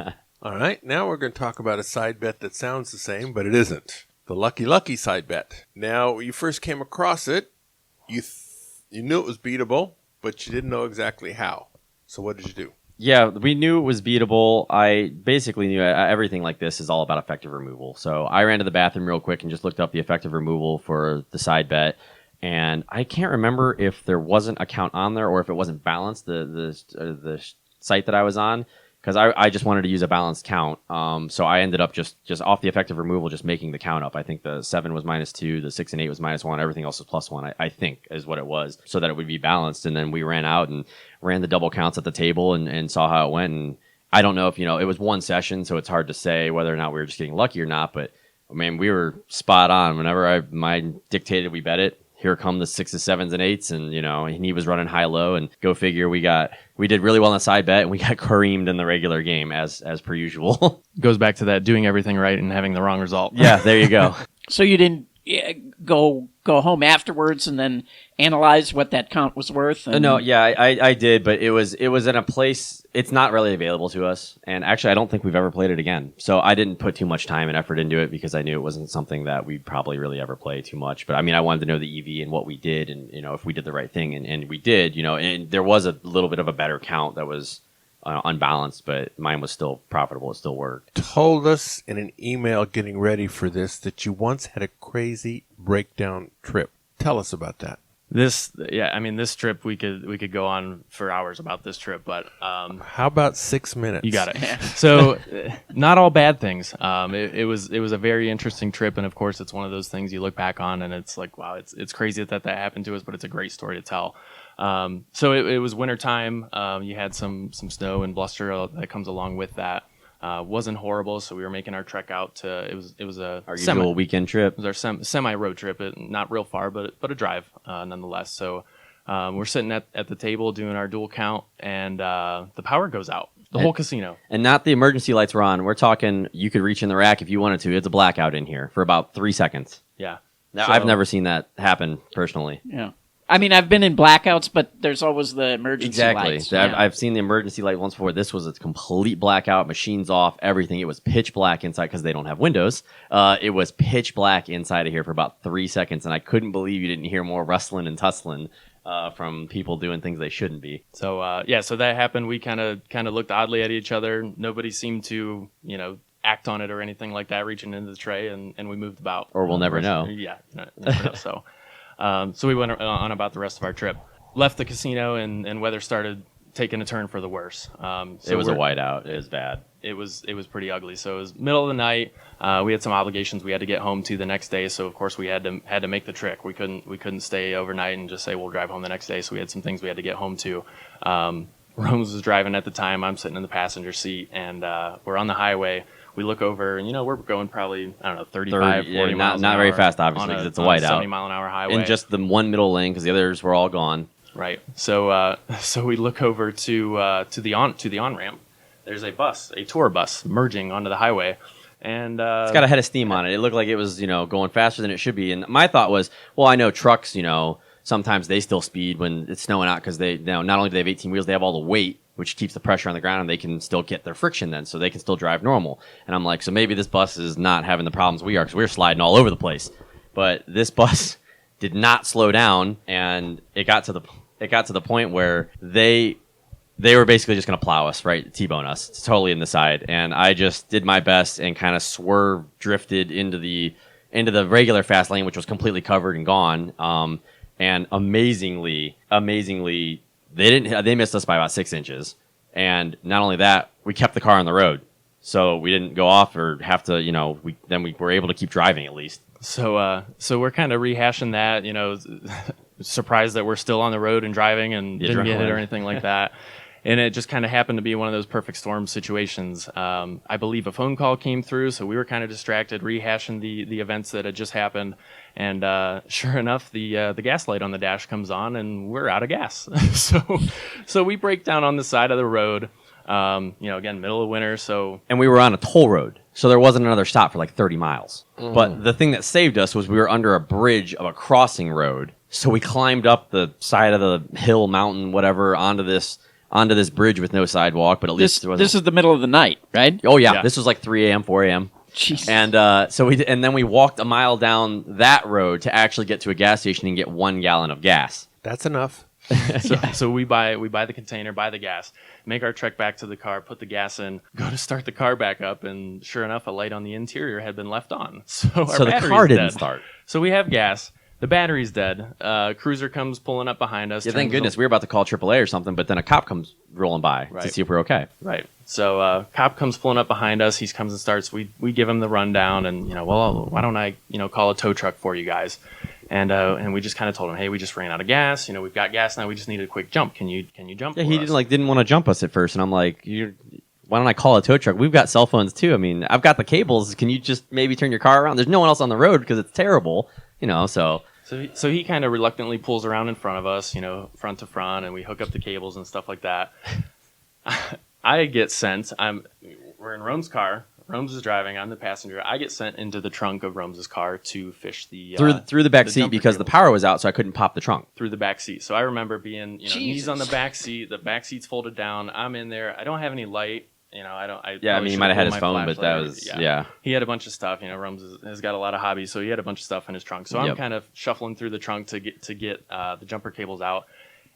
All right, now we're going to talk about a side bet that sounds the same, but it isn't. The Lucky side bet. Now, when you first came across it, you knew it was beatable, but you didn't know exactly how. So what did you do? Yeah, we knew it was beatable. I basically knew everything like this is all about effective removal. So I ran to the bathroom real quick and just looked up the effective removal for the side bet. And I can't remember if there wasn't a count on there or if it wasn't balanced, the site that I was on, because I just wanted to use a balanced count. So I ended up just off the effective removal, just making the count up. I think the 7 was -2, the 6 and 8 was -1, everything else was +1, I think is what it was, so that it would be balanced. And then we ran out and ran the double counts at the table and saw how it went. And I don't know if, it was one session, so it's hard to say whether or not we were just getting lucky or not. But, we were spot on. Whenever mine dictated we bet it, here come the 6s, 7s, and 8s, and and he was running high-low, and go figure, we did really well on the side bet, and we got creamed in the regular game as per usual. Goes back to that doing everything right and having the wrong result. Yeah, there you go. So you didn't go home afterwards and then analyze what that count was worth? No, yeah, I did, but it was in a place, it's not really available to us, and actually I don't think we've ever played it again. So I didn't put too much time and effort into it because I knew it wasn't something that we'd probably really ever play too much. But I wanted to know the EV and what we did, and if we did the right thing, and we did, and there was a little bit of a better count that was unbalanced, but mine was still profitable. It still worked. Told us in an email getting ready for this that you once had a crazy breakdown trip. Tell us about that. This trip we could go on for hours about this trip, but how about 6 minutes? You got it. So, not all bad things. It was a very interesting trip, and of course, it's one of those things you look back on, and it's like, wow, it's crazy that happened to us, but it's a great story to tell. So it was wintertime. You had some snow and bluster that comes along with that. Wasn't horrible, so we were making our trek out to it was our usual weekend trip. It was our semi road trip, not real far, but a drive nonetheless. So We're sitting at the table doing our dual count, and the power goes out. The whole casino. And not the emergency lights were on. We're talking you could reach in the rack if you wanted to. It's a blackout in here for about 3 seconds. Yeah. Now, I've never seen that happen personally. Yeah. I mean, I've been in blackouts, but there's always the emergency lights. I've seen the emergency light once before. This was a complete blackout, machines off, everything. It was pitch black inside because they don't have windows. It was pitch black inside of here for about 3 seconds, and I couldn't believe you didn't hear more rustling and tussling from people doing things they shouldn't be. So so that happened. We kind of looked oddly at each other. Nobody seemed to act on it or anything like that, reaching into the tray, and we moved about. Or we'll never know. Yeah, never know. So we went on about the rest of our trip. Left the casino, and weather started taking a turn for the worse. It was a whiteout. It was bad. It was pretty ugly. So it was middle of the night. We had some obligations we had to get home to the next day. So of course we had to make the trek. We couldn't stay overnight and just say we'll drive home the next day. So we had some things we had to get home to. Rose was driving at the time. I'm sitting in the passenger seat, and we're on the highway. We look over, and we're going probably 35, 40 miles. Not very fast, obviously, because it's a whiteout. 70-mile-an-hour highway, and just the one middle lane because the others were all gone. Right. So we look over to the on ramp. There's a tour bus merging onto the highway, and it's got a head of steam on it. It looked like it was going faster than it should be. And my thought was, well, I know trucks, sometimes they still speed when it's snowing out because they not only do they have 18 wheels, they have all the weight, which keeps the pressure on the ground, and they can still get their friction then, so they can still drive normal. And I'm like, so maybe this bus is not having the problems we are because we're sliding all over the place. But this bus did not slow down, and it got to the point where they were basically just going to plow us, right, T-bone us. It's totally in the side, and I just did my best and kind of drifted into the regular fast lane, which was completely covered and gone. And amazingly, they missed us by about 6 inches. And not only that, we kept the car on the road. So we didn't go off or have to, we were able to keep driving at least. So we're kind of rehashing that, surprised that we're still on the road and driving and didn't get hit or anything like that. And it just kind of happened to be one of those perfect storm situations. I believe a phone call came through, so we were kind of distracted, rehashing the events that had just happened. And sure enough, the gas light on the dash comes on, and we're out of gas. so we break down on the side of the road. Again, middle of winter. And we were on a toll road, so there wasn't another stop for like 30 miles. But the thing that saved us was we were under a bridge of a crossing road. So we climbed up the side of the hill, mountain, whatever, onto this bridge with no sidewalk. But at least this is the middle of the night, right? Oh yeah. This was like 3 a.m., 4 a.m. Jesus. And then we walked a mile down that road to actually get to a gas station and get 1 gallon of gas. That's enough. So we buy the container, buy the gas, make our trek back to the car, put the gas in, go to start the car back up, and sure enough, a light on the interior had been left on. So the car didn't start. So we have gas. The battery's dead. Cruiser comes pulling up behind us. Yeah, thank goodness. We were about to call AAA or something, but then a cop comes rolling by to see if we're okay. Right. So cop comes pulling up behind us. He comes and starts. We give him the rundown, and why don't I call a tow truck for you guys? And we just kind of told him, hey, we just ran out of gas. We've got gas now. We just need a quick jump. Can you jump? Yeah, for he us? didn't want to jump us at first, and I'm like, why don't I call a tow truck? We've got cell phones too. I mean, I've got the cables. Can you just maybe turn your car around? There's no one else on the road because it's terrible, So he kind of reluctantly pulls around in front of us, front to front, and we hook up the cables and stuff like that. I get sent. We're in Rome's car. Rome's is driving. I'm the passenger. I get sent into the trunk of Rome's car to fish the through the back seat because the power was out, so I couldn't pop the trunk through the back seat. So I remember being knees on the back seat. The back seat's folded down. I'm in there. I don't have any light. I don't. He might have had his phone, but that was He had a bunch of stuff. Rome's has got a lot of hobbies, so he had a bunch of stuff in his trunk. So I'm kind of shuffling through the trunk to get the jumper cables out,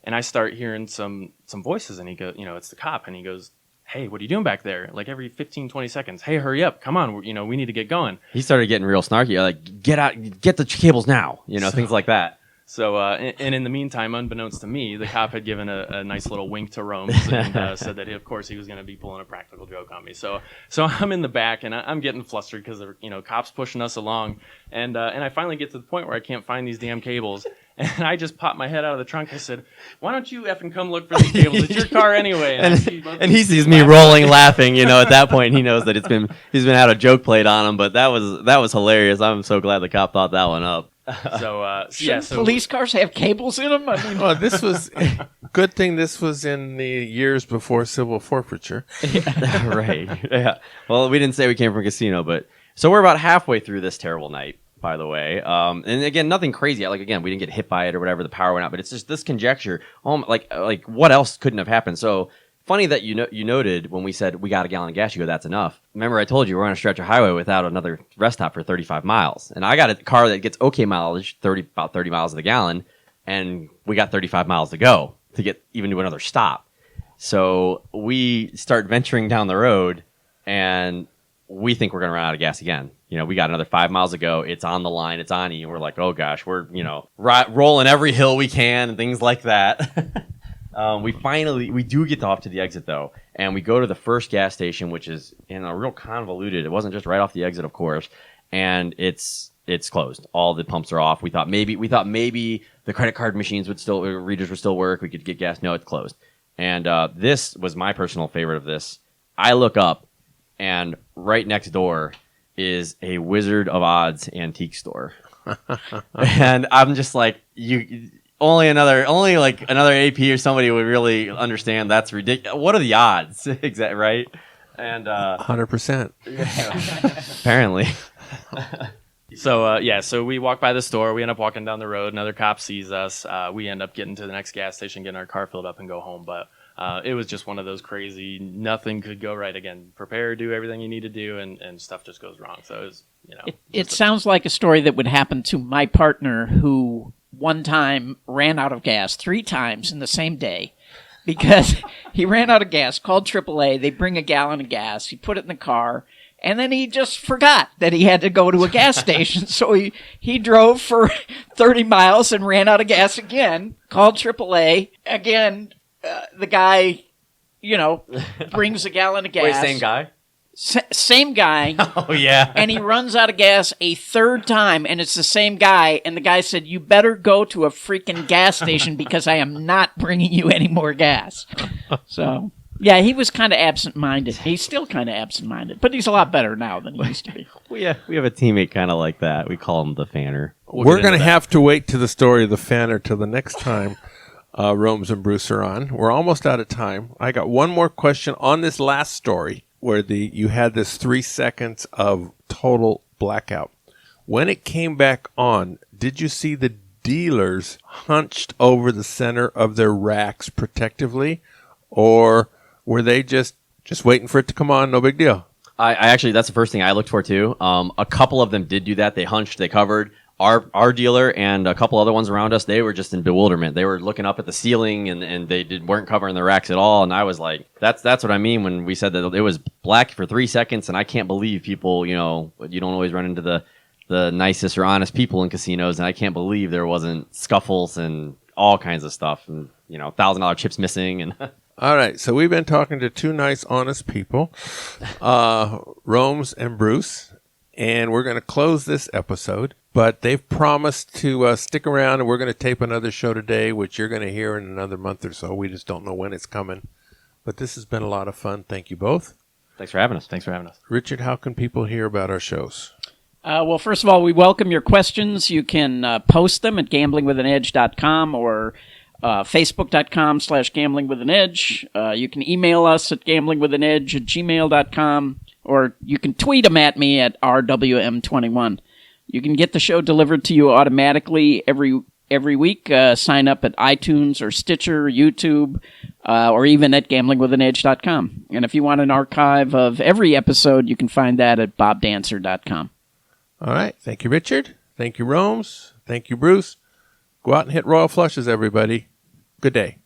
and I start hearing some voices, and he goes, it's the cop, and he goes, hey, what are you doing back there? Like every 15, 20 seconds. Hey, hurry up. Come on. We need to get going. He started getting real snarky. Like, get out, get the cables now. Things like that. So, and in the meantime, unbeknownst to me, the cop had given a nice little wink to Rome and said that, of course, he was going to be pulling a practical joke on me. So I'm in the back, and I'm getting flustered because, cops pushing us along. And I finally get to the point where I can't find these damn cables. And I just popped my head out of the trunk. I said, why don't you effing come look for these cables? It's your car anyway. And he sees me rolling, laughing. At that point, he knows that he's been had a joke played on him. But that was hilarious. I'm so glad the cop thought that one up. So Shouldn't police cars have cables in them? I mean, Well, this was good thing. This was in the years before civil forfeiture. Right. Yeah. Well, we didn't say we came from a casino, but so we're about halfway through this terrible night, by the way. And again, nothing crazy. Like again, we didn't get hit by it or whatever. The power went out, but it's just this conjecture. Like what else couldn't have happened? So funny that you noted when we said we got a gallon of gas. You go, that's enough. Remember, I told you we're on a stretch of highway without another rest stop for 35 miles, and I got a car that gets okay mileage, about 30 miles of the gallon, and we got 35 miles to go to get even to another stop. So we start venturing down the road, and we think we're going to run out of gas again. We got another 5 miles to go. It's on the line. It's on E. And we're like, oh gosh, we're, rolling every hill we can and things like that. We do get off to the exit though. And we go to the first gas station, which is in a real convoluted. It wasn't just right off the exit, of course. And it's closed. All the pumps are off. We thought maybe the credit card machines readers would still work. We could get gas. No, it's closed. And this was my personal favorite of this. I look up, and right next door is a Wizard of Odds antique store. And I'm just like, only another AP or somebody would really understand that's ridiculous. What are the odds? Exactly, right? And 100%. Apparently. So we walk by the store. We end up walking down the road. Another cop sees us. We end up getting to the next gas station, getting our car filled up, and go home. But it was just one of those crazy, nothing could go right. Again, prepare, do everything you need to do, and stuff just goes wrong. So it was, It sounds like a story that would happen to my partner, who one time ran out of gas 3 times in the same day because he ran out of gas, called AAA. They bring a gallon of gas. He put it in the car. And then he just forgot that he had to go to a gas station. So he drove for 30 miles and ran out of gas again, called AAA. Again, the guy, brings a gallon of gas. Wait, same guy? Same guy. Oh, yeah. And he runs out of gas a 3rd time, and it's the same guy. And the guy said, you better go to a freaking gas station because I am not bringing you any more gas. So... yeah, he was kind of absent-minded. He's still kind of absent-minded, but he's a lot better now than he used to be. We have a teammate kind of like that. We call him the Fanner. We're going to have to wait to the story of the Fanner till the next time Romes and Bruce are on. We're almost out of time. I got one more question on this last story where you had this 3 seconds of total blackout. When it came back on, did you see the dealers hunched over the center of their racks protectively, or were they just waiting for it to come on? No big deal. I actually, that's the first thing I looked for too. A couple of them did do that. They hunched, they covered. Our dealer and a couple other ones around us, they were just in bewilderment. They were looking up at the ceiling and they weren't covering the racks at all. And I was like, that's what I mean when we said that it was black for 3 seconds. And I can't believe people, you don't always run into the nicest or honest people in casinos. And I can't believe there wasn't scuffles and all kinds of stuff and, $1,000 chips missing and... All right, so we've been talking to 2 nice, honest people, Romes and Bruce, and we're going to close this episode. But they've promised to stick around, and we're going to tape another show today, which you're going to hear in another month or so. We just don't know when it's coming. But this has been a lot of fun. Thank you both. Thanks for having us. Thanks for having us. Richard, how can people hear about our shows? Well, first of all, we welcome your questions. You can post them at gamblingwithanedge.com or... Facebook.com/gamblingwithanedge. You can email us at gamblingwithanedge@gmail.com, or you can tweet them at me at RWM21. You can get the show delivered to you automatically every week. Sign up at iTunes or Stitcher, YouTube, or even at gamblingwithanedge.com. And if you want an archive of every episode, you can find that at bobdancer.com. All right. Thank you, Richard. Thank you, Romes. Thank you, Bruce. Go out and hit royal flushes, everybody. Good day.